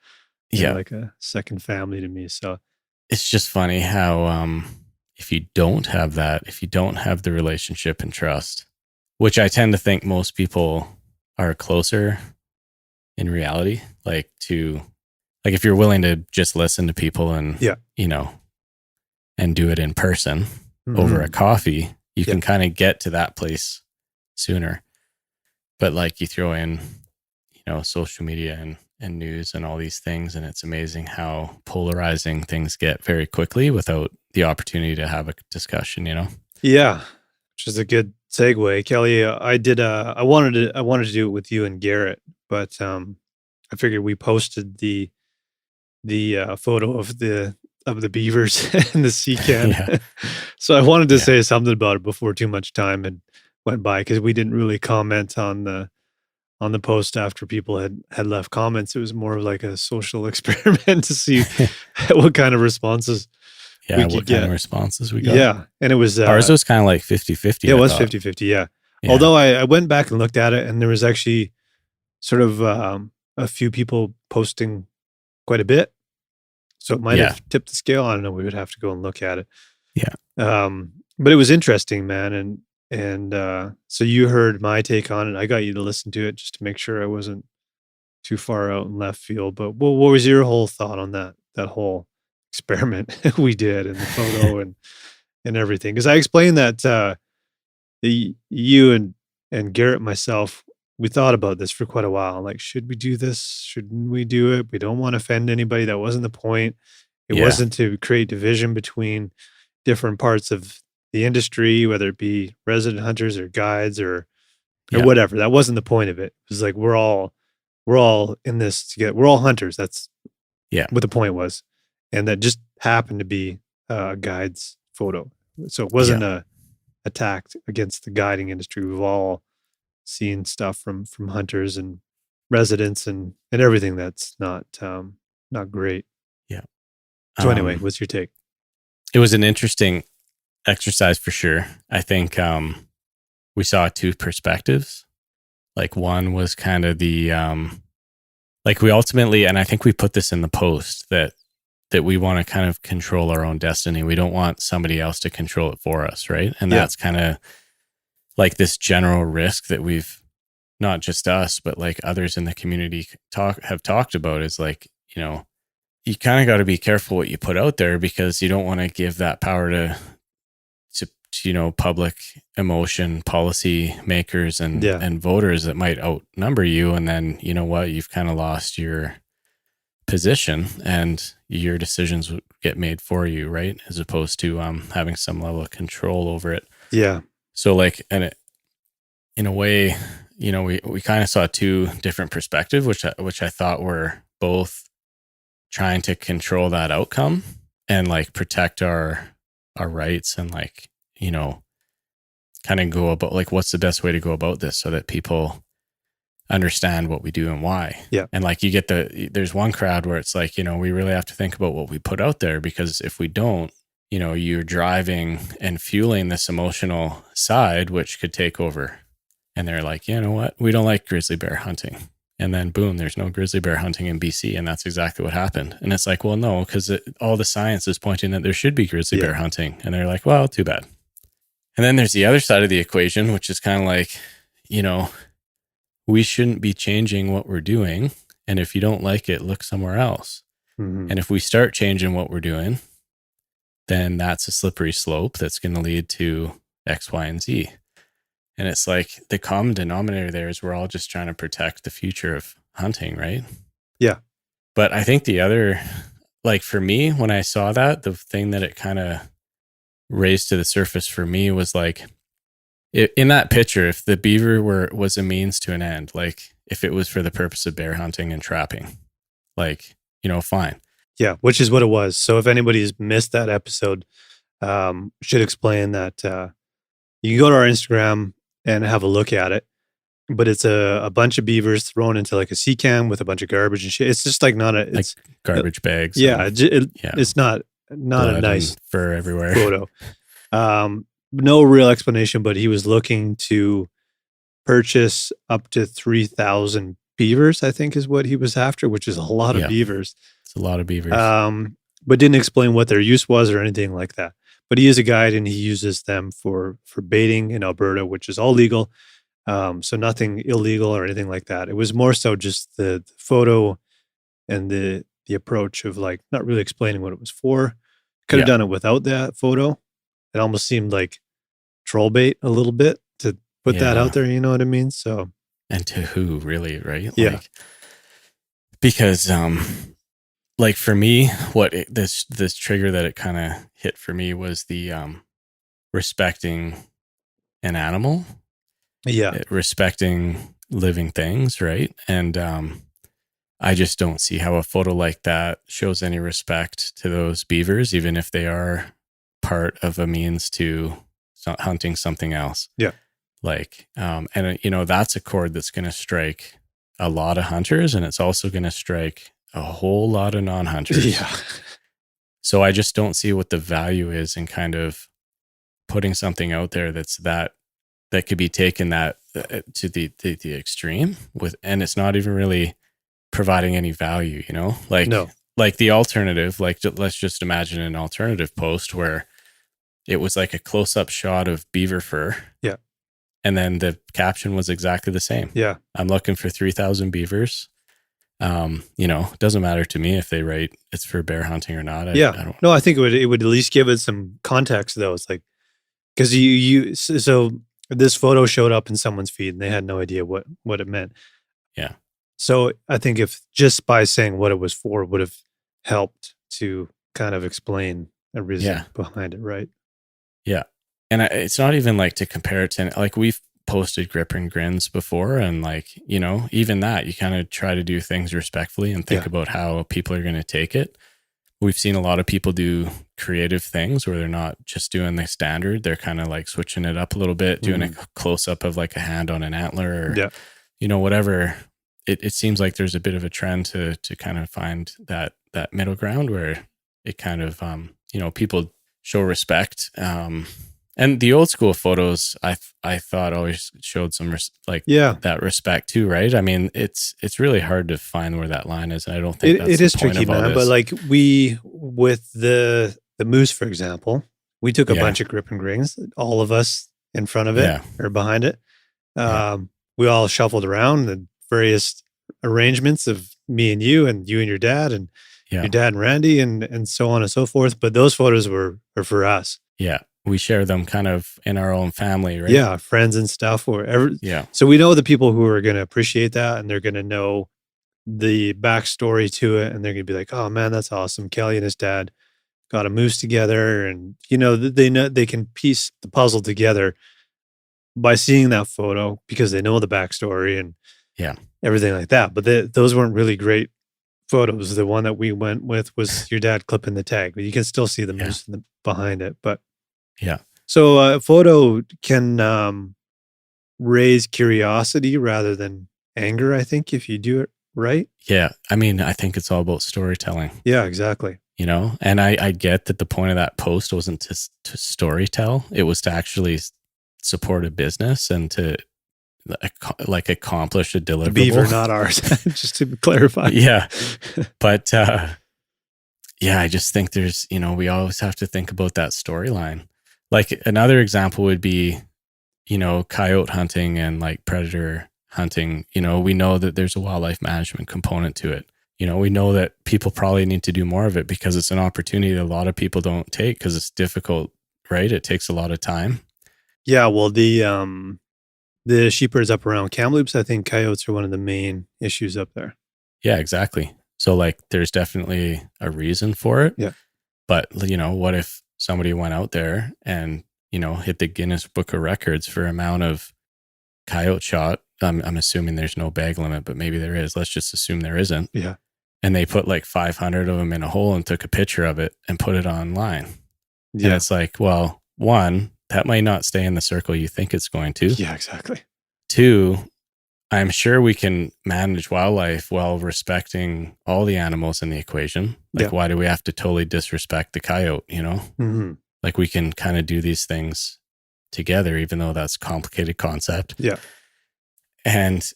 They're like a second family to me. So it's just funny how if you don't have that, if you don't have the relationship and trust, which I tend to think most people are closer in reality, like if you're willing to just listen to people and and do it in person over a coffee, you can kind of get to that place sooner. But like you throw in social media and news and all these things, and it's amazing how polarizing things get very quickly without the opportunity to have a discussion, Yeah, which is a good segue, Kelly. I wanted to do it with you and Garrett, but I figured we posted the photo of the beavers and the sea can. Yeah. So I wanted to Yeah. say something about it before too much time had went by, because we didn't really comment on the post after people had left comments. It was more of like a social experiment to see what kind of responses we could What kind of get. responses we got? Yeah, and it was Ours was kind of like 50-50. yeah, it was 50-50, yeah. Yeah. Although I went back and looked at it, and there was actually sort of a few people posting quite a bit. So it might have tipped the scale. I don't know. We would have to go and look at it. Yeah. But it was interesting, man. And so you heard my take on it. I got you to listen to it just to make sure I wasn't too far out in left field. But what was your whole thought on that whole experiment we did, and the photo and everything? Because I explained that you and Garrett and myself, we thought about this for quite a while. Like, should we do this? Shouldn't we do it? We don't want to offend anybody. That wasn't the point. It wasn't to create division between different parts of the industry, whether it be resident hunters or guides or whatever. That wasn't the point of it. It was like, we're all in this together. We're all hunters. That's what the point was. And that just happened to be a guide's photo. So it wasn't a attack against the guiding industry. We've all seen stuff from hunters and residents and everything that's not great. Yeah. So anyway, what's your take? It was an interesting exercise for sure. I think we saw two perspectives. Like, one was kind of the like, we ultimately, and I think we put this in the post, that we want to kind of control our own destiny. We don't want somebody else to control it for us, right? And that's kind of like this general risk that we've, not just us, but like others in the community have talked about, is like, you kind of got to be careful what you put out there, because you don't want to give that power to public emotion, policy makers and voters that might outnumber you. And then, you know what, you've kind of lost your position and your decisions would get made for you, right? As opposed to having some level of control over it. Yeah. So like, and in a way, we kind of saw two different perspectives, which I thought were both trying to control that outcome and like protect our rights, and like, kind of go about like, what's the best way to go about this so that people understand what we do and why. Yeah. And like, you get there's one crowd where it's like, we really have to think about what we put out there, because if we don't, you're driving and fueling this emotional side, which could take over. And they're like, you know what? We don't like grizzly bear hunting. And then boom, there's no grizzly bear hunting in BC. And that's exactly what happened. And it's like, well, no, because all the science is pointing that there should be grizzly bear hunting. And they're like, well, too bad. And then there's the other side of the equation, which is kind of like, we shouldn't be changing what we're doing. And if you don't like it, look somewhere else. Mm-hmm. And if we start changing what we're doing, then that's a slippery slope that's going to lead to X, Y, and Z. And it's like the common denominator there is we're all just trying to protect the future of hunting, right? Yeah. But I think the other, like for me, when I saw that, the thing that it kind of raised to the surface for me was like, in that picture, if the beaver was a means to an end, like if it was for the purpose of bear hunting and trapping, like, fine. Yeah, which is what it was. So if anybody's missed that episode, should explain that you can go to our Instagram and have a look at it. But it's a bunch of beavers thrown into like a sea can with a bunch of garbage and shit. It's just like it's like garbage bags. Yeah, it's not a nice fur everywhere photo. No real explanation, but he was looking to purchase up to 3,000 beavers, I think is what he was after, which is a lot of beavers. It's a lot of beavers. But didn't explain what their use was or anything like that. But he is a guide and he uses them for baiting in Alberta, which is all legal. So nothing illegal or anything like that. It was more so just the photo and the approach of like not really explaining what it was for. Could have done it without that photo. It almost seemed like troll bait a little bit to put that out there. You know what I mean? So, and to who really, right? Yeah. Like, because, like for me, this trigger that it kind of hit for me was the respecting an animal, Yeah. respecting living things, right? And I just don't see how a photo like that shows any respect to those beavers, even if they are part of a means to hunting something else. Yeah. Like, and that's a chord that's going to strike a lot of hunters, and it's also going to strike a whole lot of non-hunters. Yeah. So I just don't see what the value is in kind of putting something out there that could be taken that to the extreme with, and it's not even really providing any value, like No. like the alternative, like let's just imagine an alternative post where it was like a close-up shot of beaver fur. Yeah. And then the caption was exactly the same. Yeah. I'm looking for 3,000 beavers. It doesn't matter to me if they write it's for bear hunting or not. I think it would at least give it some context though. It's like, because so this photo showed up in someone's feed and they had no idea what it meant. Yeah. So I think if just by saying what it was for would have helped to kind of explain a reason behind it, right? Yeah. And it's not even like to compare it to, like, we've posted grip and grins before, and like, even that, you kind of try to do things respectfully and think about how people are going to take it. We've seen a lot of people do creative things where they're not just doing the standard. They're kind of like switching it up a little bit, doing a close up of like a hand on an antler or, whatever. It seems like there's a bit of a trend to kind of find that middle ground where it kind of, people show respect. And the old school photos, I thought always showed some that respect too, right? I mean, it's really hard to find where that line is, and I don't think it is tricky, man. But like with the moose, for example, we took a bunch of grip and grins, all of us in front of it or behind it. We all shuffled around the various arrangements of me and you and your dad and your dad and Randy and so on and so forth. But those photos were for us. Yeah. We share them kind of in our own family, right? Yeah, friends and stuff. So we know the people who are going to appreciate that, and they're going to know the backstory to it, and they're going to be like, "Oh man, that's awesome! Kelly and his dad got a moose together," and they know they can piece the puzzle together by seeing that photo because they know the backstory and everything like that. But those weren't really great photos. The one that we went with was your dad clipping the tag, but you can still see the moose behind it, but. Yeah. So a photo can raise curiosity rather than anger, I think, if you do it right. Yeah. I mean, I think it's all about storytelling. Yeah, exactly. And I get that the point of that post wasn't to storytell. It was to actually support a business and to like accomplish a deliverable. Beaver, not ours, just to clarify. Yeah. But I just think there's, we always have to think about that storyline. Like another example would be, coyote hunting and like predator hunting. We know that there's a wildlife management component to it. We know that people probably need to do more of it because it's an opportunity that a lot of people don't take because it's difficult, right? It takes a lot of time. Yeah, well, the sheepherds up around Kamloops, I think coyotes are one of the main issues up there. Yeah, exactly. So like there's definitely a reason for it. Yeah. But, what if somebody went out there and, hit the Guinness Book of Records for amount of coyote shot? I'm assuming there's no bag limit, but maybe there is. Let's just assume there isn't. Yeah. And they put like 500 of them in a hole and took a picture of it and put it online. Yeah. And it's like, well, one, that might not stay in the circle you think it's going to. Yeah, exactly. Two, I'm sure we can manage wildlife while respecting all the animals in the equation. Like, why do we have to totally disrespect the coyote, Mm-hmm. Like, we can kind of do these things together, even though that's a complicated concept. Yeah. And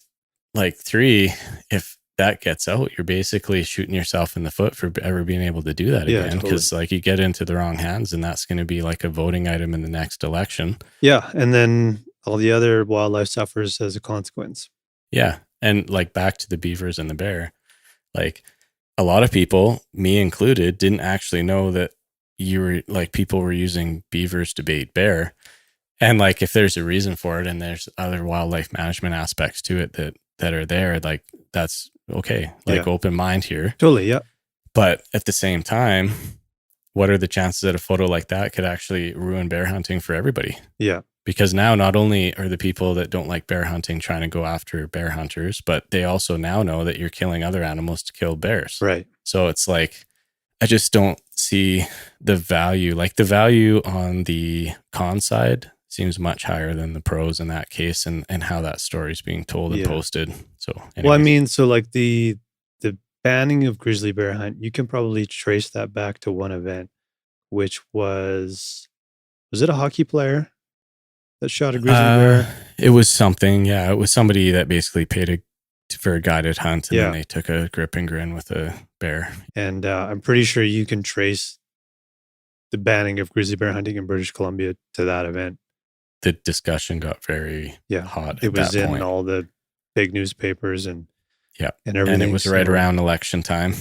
like three, if that gets out, you're basically shooting yourself in the foot for ever being able to do that again. Because like you get into the wrong hands and that's going to be like a voting item in the next election. Yeah. And then all the other wildlife suffers as a consequence. Yeah. And like back to the beavers and the bear, like a lot of people, me included, didn't actually know that people were using beavers to bait bear. And like, if there's a reason for it and there's other wildlife management aspects to it that are there, like that's okay. Like open mind here. Totally. Yeah. But at the same time, what are the chances that a photo like that could actually ruin bear hunting for everybody? Yeah. Because now not only are the people that don't like bear hunting trying to go after bear hunters, but they also now know that you're killing other animals to kill bears. Right. So it's like, I just don't see the value. Like the value on the con side seems much higher than the pros in that case, and how that story is being told and posted. So anyways. Well, I mean, so like the banning of grizzly bear hunt, you can probably trace that back to one event, which was it a hockey player that shot a grizzly bear? It was something. Yeah, it was somebody that basically paid for a guided hunt, and then they took a grip and grin with a bear. And I'm pretty sure you can trace the banning of grizzly bear hunting in British Columbia to that event. The discussion got very hot. It was in all the big newspapers and everything. And it was right around election time,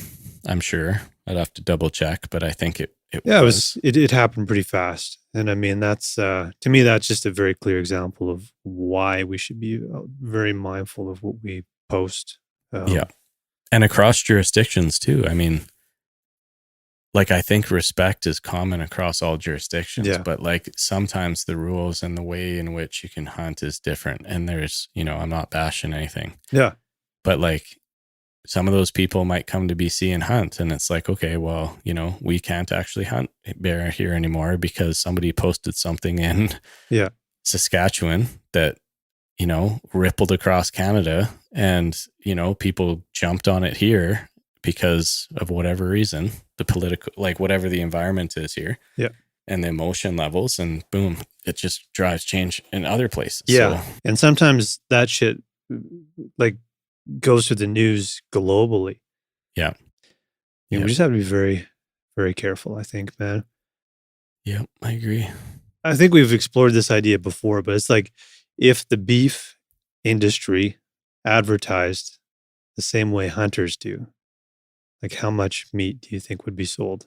I'm sure. I'd have to double check, but I think it happened pretty fast. And I mean, that's to me, that's just a very clear example of why we should be very mindful of what we post. And across jurisdictions too. I mean, like, I think respect is common across all jurisdictions, but like sometimes the rules and the way in which you can hunt is different. And there's, I'm not bashing anything. Yeah. But like some of those people might come to BC and hunt, and it's like, okay, well, we can't actually hunt bear here anymore because somebody posted something in Saskatchewan that, rippled across Canada, and, people jumped on it here because of whatever reason, the political, like whatever the environment is here. Yeah. And the emotion levels, and boom, it just drives change in other places. Yeah. So, and sometimes that shit like goes to the news globally. Yeah. We just have to be very, very careful, I think, man. Yeah, I agree. I think we've explored this idea before, but it's like if the beef industry advertised the same way hunters do, like how much meat do you think would be sold?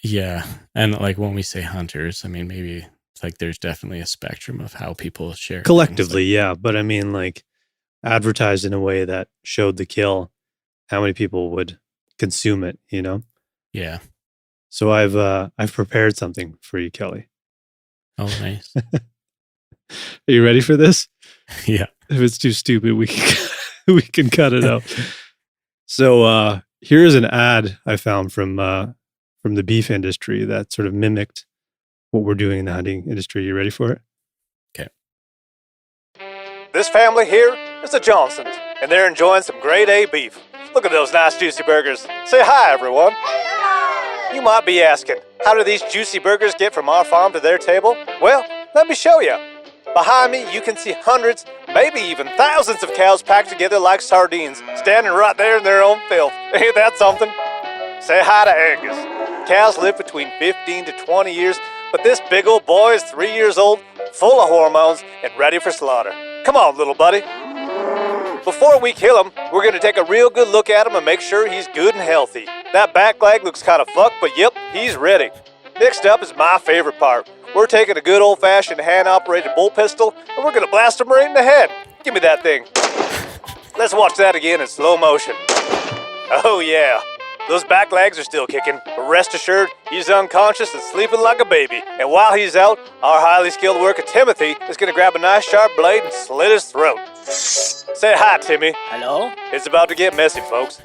Yeah. And like when we say hunters, I mean, maybe it's like there's definitely a spectrum of how people share. Collectively, yeah. But I mean, like advertised in a way that showed the kill, how many people would consume it, Yeah. So I've prepared something for you, Kelly. Oh, nice. Are you ready for this? Yeah. If it's too stupid, we can cut it out. So here's an ad I found from the beef industry that sort of mimicked what we're doing in the hunting industry. You ready for it? Okay. This family here is the Johnsons, and they're enjoying some grade A beef. Look at those nice juicy burgers. Say hi, everyone. You might be asking, how do these juicy burgers get from our farm to their table? Well, let me show you. Behind me, you can see hundreds, maybe even thousands of cows packed together like sardines, standing right there in their own filth. Ain't that something? Say hi to Angus. Cows live between 15 to 20 years, but this big old boy is 3 years old, full of hormones, and ready for slaughter. Come on, little buddy. Before we kill him, we're going to take a real good look at him and make sure he's good and healthy. That back leg looks kind of fucked, but yep, he's ready. Next up is my favorite part. We're taking a good old-fashioned hand-operated bull pistol, and we're going to blast him right in the head. Give me that thing. Let's watch that again in slow motion. Oh yeah, those back legs are still kicking, but rest assured, he's unconscious and sleeping like a baby. And while he's out, our highly skilled worker Timothy is going to grab a nice sharp blade and slit his throat. Say hi, Timmy. Hello? It's about to get messy, folks.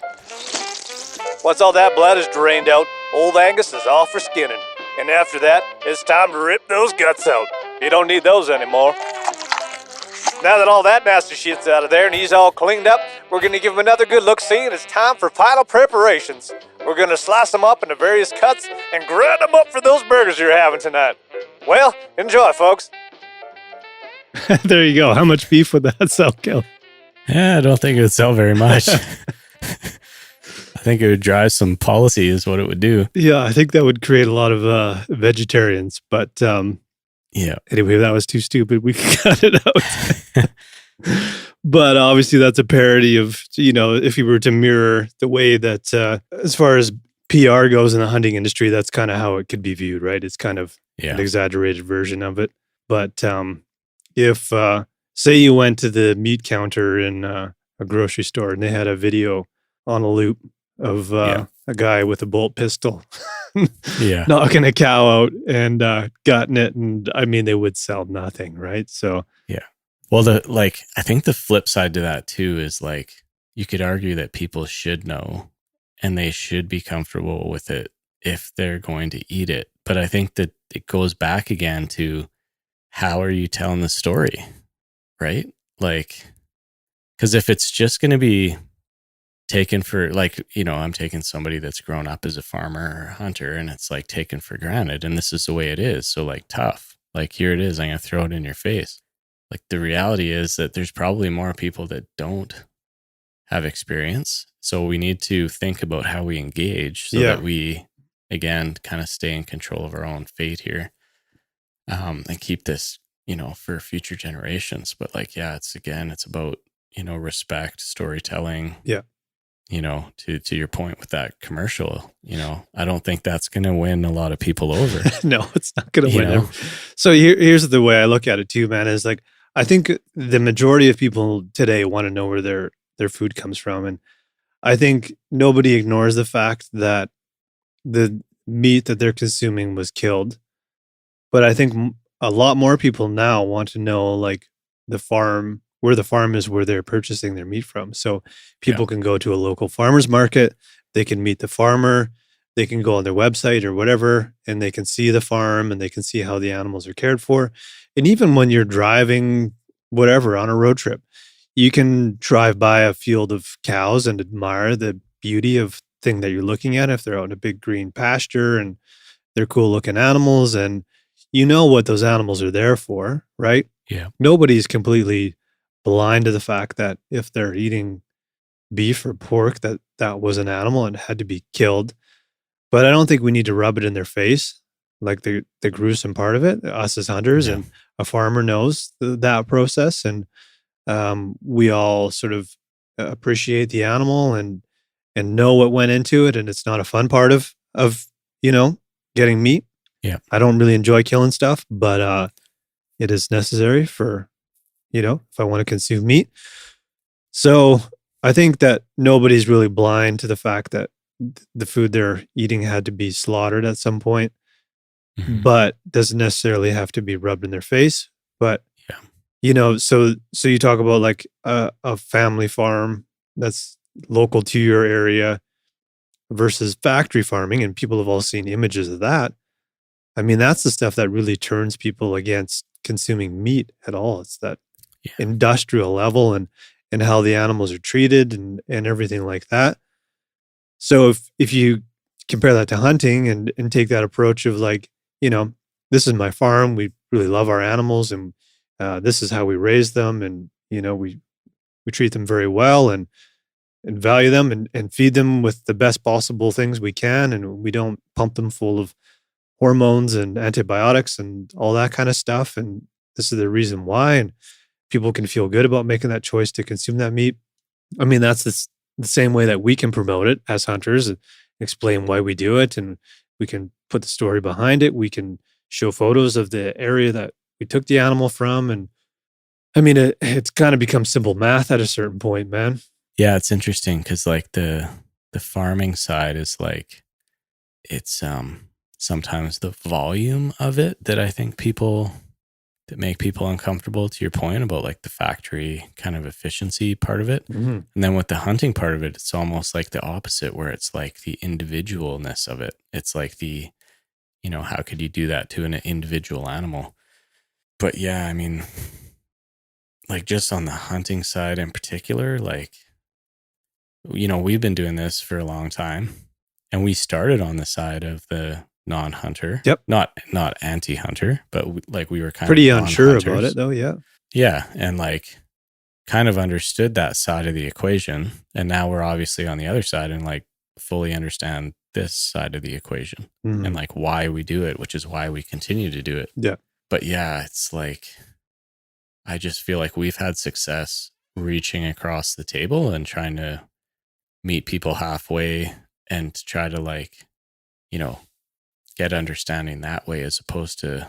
Once all that blood is drained out, old Angus is off for skinning. And after that, it's time to rip those guts out. You don't need those anymore. Now that all that nasty shit's out of there and he's all cleaned up, we're going to give him another good look-see, and it's time for final preparations. We're going to slice them up into various cuts and grind them up for those burgers you're having tonight. Well, enjoy, folks. There you go. How much beef would that sell, Kelly? Yeah, I don't think it would sell very much. I think it would drive some policy is what it would do. Yeah, I think that would create a lot of vegetarians. But yeah. Anyway, that was too stupid. We can cut it out. But obviously that's a parody of, if you were to mirror the way that as far as PR goes in the hunting industry, that's kind of how it could be viewed, right? It's kind of an exaggerated version of it. But if, say you went to the meat counter in a grocery store and they had a video on a loop of a guy with a bolt pistol Yeah. knocking a cow out and gutting it. And I mean, they would sell nothing, right? So, Yeah. Well, I think the flip side to that too is like, you could argue that people should know and they should be comfortable with it if they're going to eat it. But I think that it goes back again to how are you telling the story, right? Like, because if it's just going to be taken for, like, I'm taking somebody that's grown up as a farmer or a hunter and it's like taken for granted and this is the way it is. So like tough, like here it is, I'm going to throw it in your face. Like the reality is that there's probably more people that don't have experience. So we need to think about how we engage so that we, again, kind of stay in control of our own fate here, and keep this, for future generations. But like, it's about, respect, storytelling. Yeah. To your point with that commercial, I don't think that's going to win a lot of people over. No, it's not going to win them. So here's the way I look at it too, man, is like, I think the majority of people today want to know where their food comes from. And I think nobody ignores the fact that the meat that they're consuming was killed. But I think a lot more people now want to know, like, where the farm is, where they're purchasing their meat from. So people can go to a local farmer's market, they can meet the farmer, they can go on their website or whatever, and they can see the farm and they can see how the animals are cared for. And even when you're driving, whatever, on a road trip, you can drive by a field of cows and admire the beauty of thing that you're looking at if they're out in a big green pasture and they're cool looking animals and you know what those animals are there for, right? Yeah. Nobody's completely blind to the fact that if they're eating beef or pork, that was an animal and had to be killed. But I don't think we need to rub it in their face, like the gruesome part of it. Us as hunters and a farmer knows that process, and we all sort of appreciate the animal and know what went into it, and it's not a fun part of getting meat. Yeah, I don't really enjoy killing stuff, but it is necessary for if I want to consume meat. So I think that nobody's really blind to the fact that the food they're eating had to be slaughtered at some point, but doesn't necessarily have to be rubbed in their face. But so you talk about like a family farm that's local to your area versus factory farming, and people have all seen images of that. I mean, that's the stuff that really turns people against consuming meat at all. It's that industrial level and how the animals are treated and everything like that. So if you compare that to hunting and take that approach of like, this is my farm, we really love our animals and this is how we raise them, and we treat them very well and value them and feed them with the best possible things we can, and we don't pump them full of hormones and antibiotics and all that kind of stuff. And this is the reason why, and people can feel good about making that choice to consume that meat. I mean, that's the same way that we can promote it as hunters and explain why we do it, and we can put the story behind it. We can show photos of the area that we took the animal from. And I mean, it's kind of become simple math at a certain point, man. Yeah, it's interesting because like the farming side is like, it's sometimes the volume of it that I think that make people uncomfortable, to your point about like the factory kind of efficiency part of it. Mm-hmm. And then with the hunting part of it, it's almost like the opposite, where it's like the individualness of it. It's like how could you do that to an individual animal? But yeah, I mean, like just on the hunting side in particular, like, we've been doing this for a long time, and we started on the side of the non-hunter. Yep. Not anti-hunter, but we were kind pretty of unsure about it though. Yeah. Yeah. And like kind of understood that side of the equation. And now we're obviously on the other side and like fully understand this side of the equation and like why we do it, which is why we continue to do it. Yeah. But yeah, it's like, I just feel like we've had success reaching across the table and trying to meet people halfway and try to like, get understanding that way, as opposed to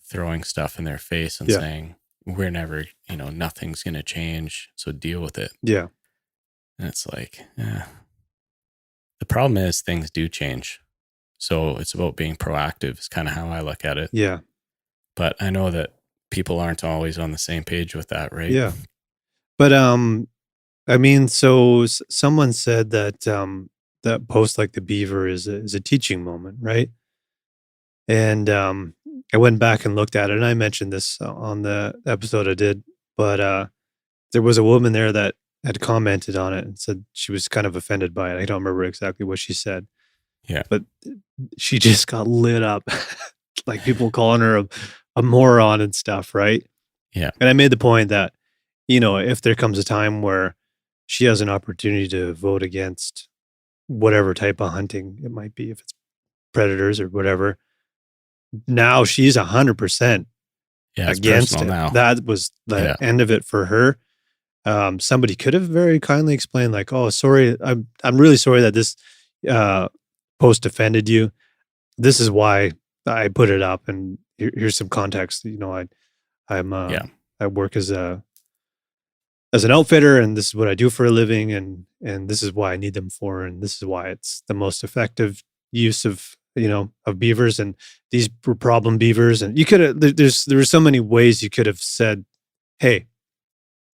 throwing stuff in their face and saying, we're never, nothing's going to change, so deal with it. Yeah. And it's like, the problem is things do change. So it's about being proactive is kind of how I look at it. Yeah. But I know that people aren't always on the same page with that, right? Yeah. But I mean, so someone said that that post like the beaver is a teaching moment, right? And I went back and looked at it, and I mentioned this on the episode I did, but there was a woman there that had commented on it and said she was kind of offended by it. I don't remember exactly what she said. Yeah. But she just got lit up, like people calling her a moron and stuff, right? Yeah. And I made the point that, you know, if there comes a time where she has an opportunity to vote against whatever type of hunting it might be, if it's predators or whatever, now she's 100% against it. Now. That was the end of it for her. Somebody could have very kindly explained, like, "Oh, sorry, I'm really sorry that this post offended you. This is why I put it up, and here's some context. You know, I work as an outfitter, and this is what I do for a living, and this is why I need them for, and this is why it's the most effective use of, you know, of beavers, and these were problem beavers." And you could have, there were so many ways you could have said, "Hey,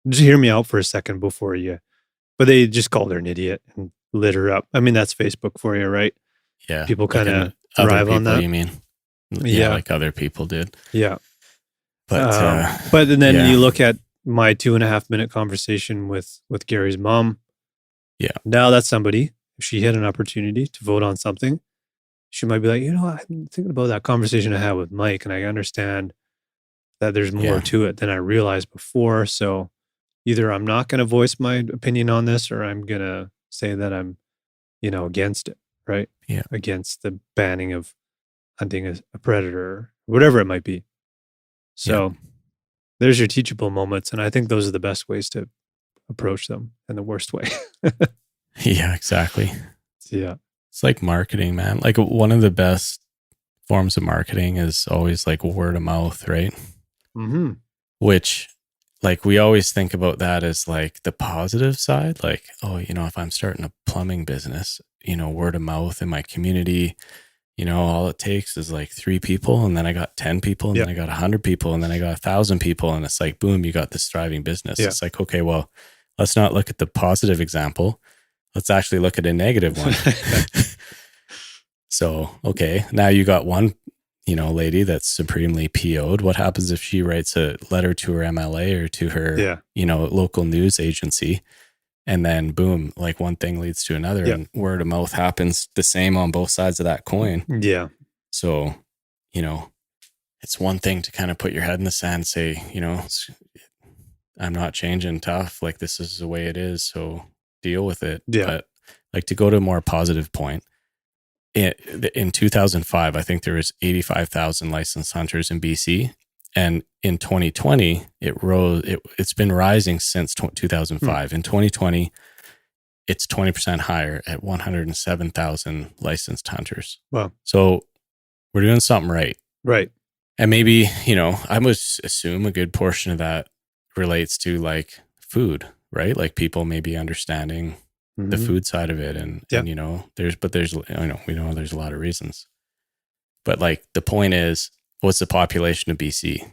just hear me out for a second before you," but they just called her an idiot and lit her up. I mean, that's Facebook for you, right? Yeah. People kind of arrive on that. You mean? Yeah, like other people did. Yeah. But and then you look at my 2.5 minute conversation with Gary's mom. Yeah. Now that's somebody, if she had an opportunity to vote on something, she might be like, you know, I'm thinking about that conversation I had with Mike, and I understand that there's more to it than I realized before. So either I'm not going to voice my opinion on this, or I'm going to say that I'm, you know, against it, right? Yeah. Against the banning of hunting a predator, or whatever it might be. So there's your teachable moments. And I think those are the best ways to approach them, and the worst way. Yeah, exactly. Yeah. It's like marketing, man. Like one of the best forms of marketing is always like word of mouth, right? Mm-hmm. Which, like, we always think about that as like the positive side. Like, oh, you know, if I'm starting a plumbing business, you know, word of mouth in my community, you know, all it takes is like 3 people, and then I got 10 people, and then I got 100 people, and then I got 1,000 people, and it's like, boom, you got this thriving business. It's like, okay, well, let's not look at the positive example. Let's actually look at a negative one. So, okay, now you got one, you know, lady that's supremely PO'd. What happens if she writes a letter to her MLA or to her, you know, local news agency? And then boom, like one thing leads to another, and word of mouth happens the same on both sides of that coin. Yeah. So, you know, it's one thing to kind of put your head in the sand and say, you know, I'm not changing, tough. Like, this is the way it is. So deal with it. Yeah. But like, to go to a more positive point, in 2005, I think there was 85,000 licensed hunters in BC. And in 2020, it rose. It's been rising since 2005. In 2020, it's 20% higher at 107,000 licensed hunters. Wow. So we're doing something right. Right. And maybe, you know, I would assume a good portion of that relates to like food, right? Like people maybe understanding the food side of it. And you know, there's, you know, we know there's a lot of reasons. But like the point is, what's the population of BC?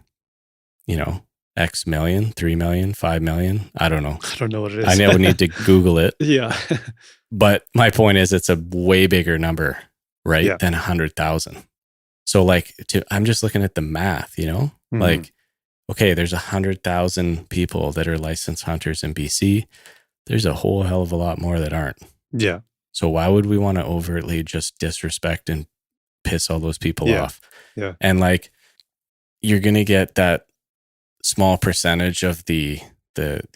You know, X million, 3 million, 5 million. I don't know. I don't know what it is. I know we need to Google it. Yeah. But my point is, it's a way bigger number, right? Yeah. Than 100,000. So like, I'm just looking at the math, you know, like, okay, there's 100,000 people that are licensed hunters in BC. There's a whole hell of a lot more that aren't. Yeah. So why would we want to overtly just disrespect and piss all those people off? Yeah. And like, you're going to get that small percentage of the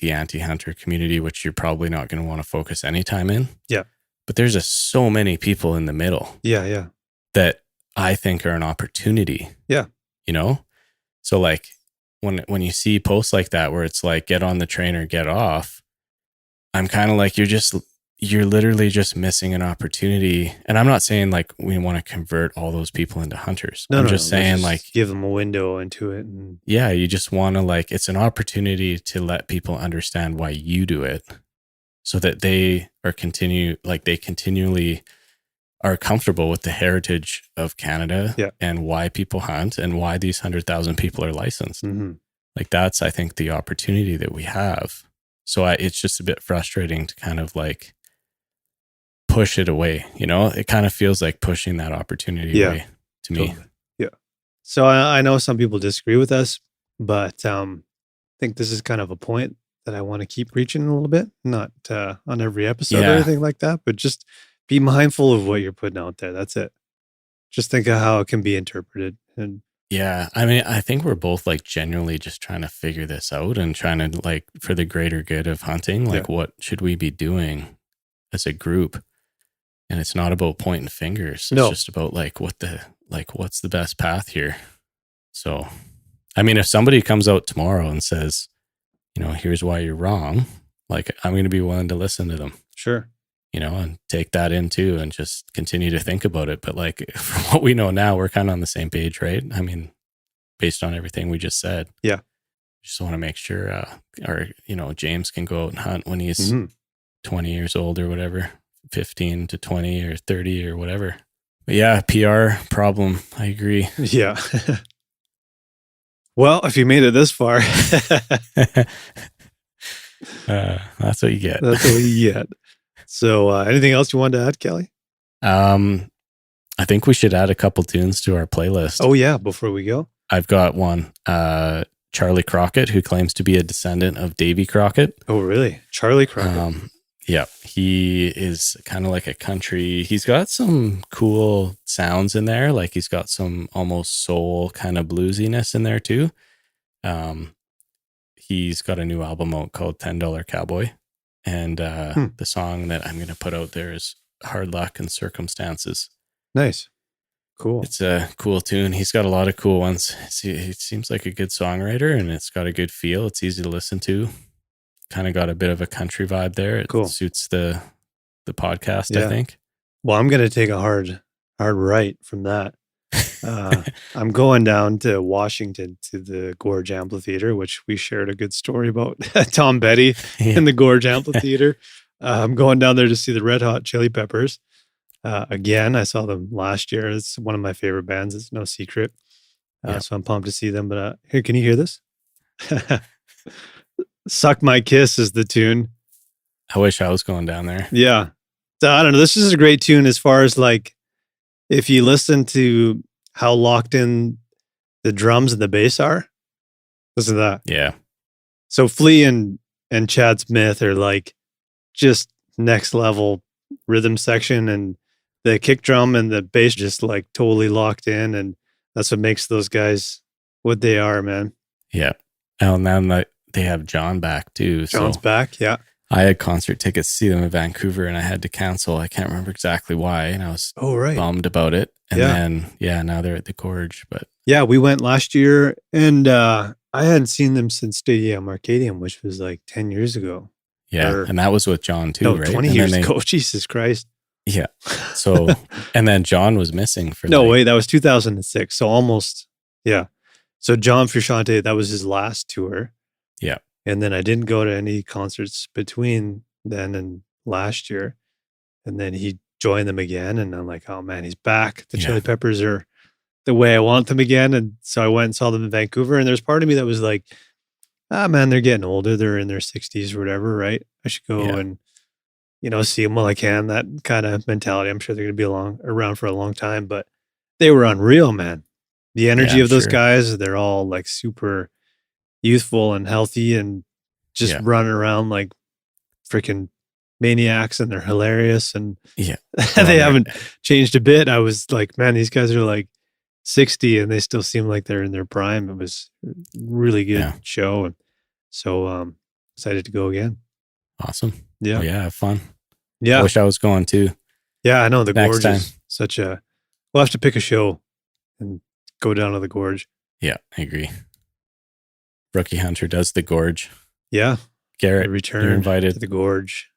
anti-hunter community, which you're probably not going to want to focus any time in. Yeah. But there's so many people in the middle. Yeah. Yeah. That I think are an opportunity. Yeah. You know? So like when you see posts like that, where it's like, get on the train or get off, I'm kind of like, you're literally just missing an opportunity. And I'm not saying like we want to convert all those people into hunters. I'm just saying like, give them a window into it. And yeah, you just want to like, it's an opportunity to let people understand why you do it. so that they continually are comfortable with the heritage of Canada and why people hunt and why these 100,000 people are licensed. Mm-hmm. Like that's, I think, the opportunity that we have. So it's just a bit frustrating to kind of like push it away. You know, it kind of feels like pushing that opportunity away to me. Yeah. So I know some people disagree with us, but I think this is kind of a point that I want to keep preaching a little bit, not on every episode or anything like that, but just be mindful of what you're putting out there. That's it. Just think of how it can be interpreted. And yeah, I mean, I think we're both like genuinely just trying to figure this out and trying to like for the greater good of hunting, like what should we be doing as a group? And it's not about pointing fingers. It's just about like what's the best path here. So, I mean, if somebody comes out tomorrow and says, you know, here's why you're wrong, like I'm going to be willing to listen to them. Sure. You know, and take that in too and just continue to think about it. But like from what we know now, we're kind of on the same page, right? I mean, based on everything we just said. Yeah. Just want to make sure, James can go out and hunt when he's 20 years old or whatever, 15 to 20 or 30 or whatever. But yeah, PR problem. I agree. Yeah. Well, if you made it this far, that's what you get. That's what you get. So anything else you wanted to add, Kelly? I think we should add a couple tunes to our playlist. Oh yeah, before we go. I've got one. Charlie Crockett, who claims to be a descendant of Davy Crockett. Oh really? Charlie Crockett. Yeah, he is kind of like a country. He's got some cool sounds in there. Like he's got some almost soul kind of bluesiness in there too. He's got a new album out called $10 Cowboy. And the song that I'm going to put out there is Hard Luck and Circumstances. Nice. Cool. It's a cool tune. He's got a lot of cool ones. He seems like a good songwriter and it's got a good feel. It's easy to listen to. Kind of got a bit of a country vibe there. It suits the podcast, I think. Well, I'm going to take a hard right from that. I'm going down to Washington to the Gorge Amphitheater, which we shared a good story about Tom Petty in the Gorge Amphitheater. I'm going down there to see the Red Hot Chili Peppers. Again, I saw them last year. It's one of my favorite bands. It's no secret. So I'm pumped to see them. But here, can you hear this? Suck My Kiss is the tune. I wish I was going down there. Yeah. So I don't know. This is a great tune as far as like, if you listen to how locked in the drums and the bass are, listen to that. Yeah. So Flea and Chad Smith are like just next level rhythm section, and the kick drum and the bass just like totally locked in, and that's what makes those guys what they are, man. Yeah. Oh, and then they have John back too. John's back, yeah. I had concert tickets to see them in Vancouver and I had to cancel. I can't remember exactly why. And I was bummed about it. And then, now they're at the Gorge. But yeah, we went last year and I hadn't seen them since Stadium Arcadium, which was like 10 years ago. Yeah. And that was with John too, right? 20 years ago. Jesus Christ. Yeah. So, and then John was missing for wait, that was 2006. So almost, yeah. So John Frusciante, that was his last tour. Yeah. And then I didn't go to any concerts between then and last year. And then he joined them again. And I'm like, oh man, he's back. The Chili Peppers are the way I want them again. And so I went and saw them in Vancouver. And there's part of me that was like, man, they're getting older. They're in their 60s or whatever, right? I should go and, see them while I can. That kind of mentality. I'm sure they're going to be around for a long time. But they were unreal, man. The energy of those guys, they're all like super youthful and healthy and just running around like freaking maniacs, and they're hilarious, and they haven't changed a bit. I was like, man, these guys are like 60 and they still seem like they're in their prime. It was a really good show, and so excited to go again. Awesome. Yeah. Well, have fun. Yeah. I wish I was going too. Yeah, I know the Next Gorge time. is such a, we'll have to pick a show and go down to the Gorge. Yeah, I agree. Rookie Hunter does the Gorge. Yeah. Garrett, return you're invited to the Gorge.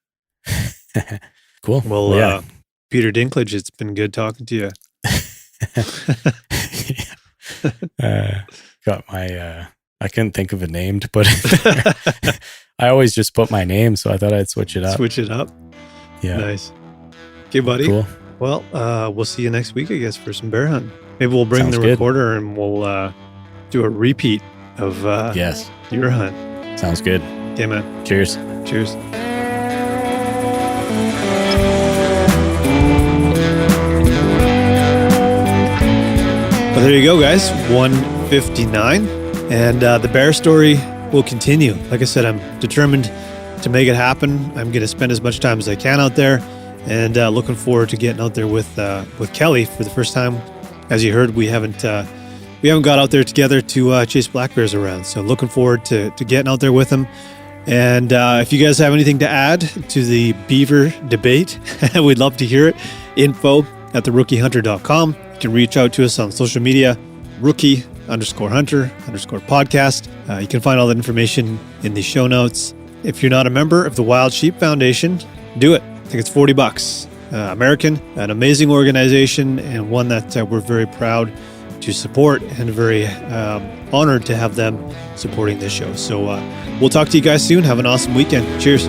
Cool. Well, Peter Dinklage, it's been good talking to you. Got my, I couldn't think of a name to put in there. I always just put my name, so I thought I'd switch it up. Switch it up. Yeah. Nice. Okay, buddy. Cool. Well, we'll see you next week, I guess, for some bear hunting. Maybe we'll bring Sounds the good. recorder and we'll do a repeat of Yes. your hunt. Sounds good. Okay, man. Cheers. Cheers. Well, there you go, guys. 159. And the bear story will continue. Like I said, I'm determined to make it happen. I'm going to spend as much time as I can out there, and looking forward to getting out there with Kelly for the first time. As you heard, we haven't got out there together to chase black bears around. So looking forward to getting out there with him. And if you guys have anything to add to the beaver debate, we'd love to hear it. info@therookihunter.com. You can reach out to us on social media, rookie_hunter_podcast. You can find all that information in the show notes. If you're not a member of the Wild Sheep Foundation, do it. I think it's $40. American, an amazing organization, and one that we're very proud to support and very honored to have them supporting this show. So we'll talk to you guys soon. Have an awesome weekend. Cheers.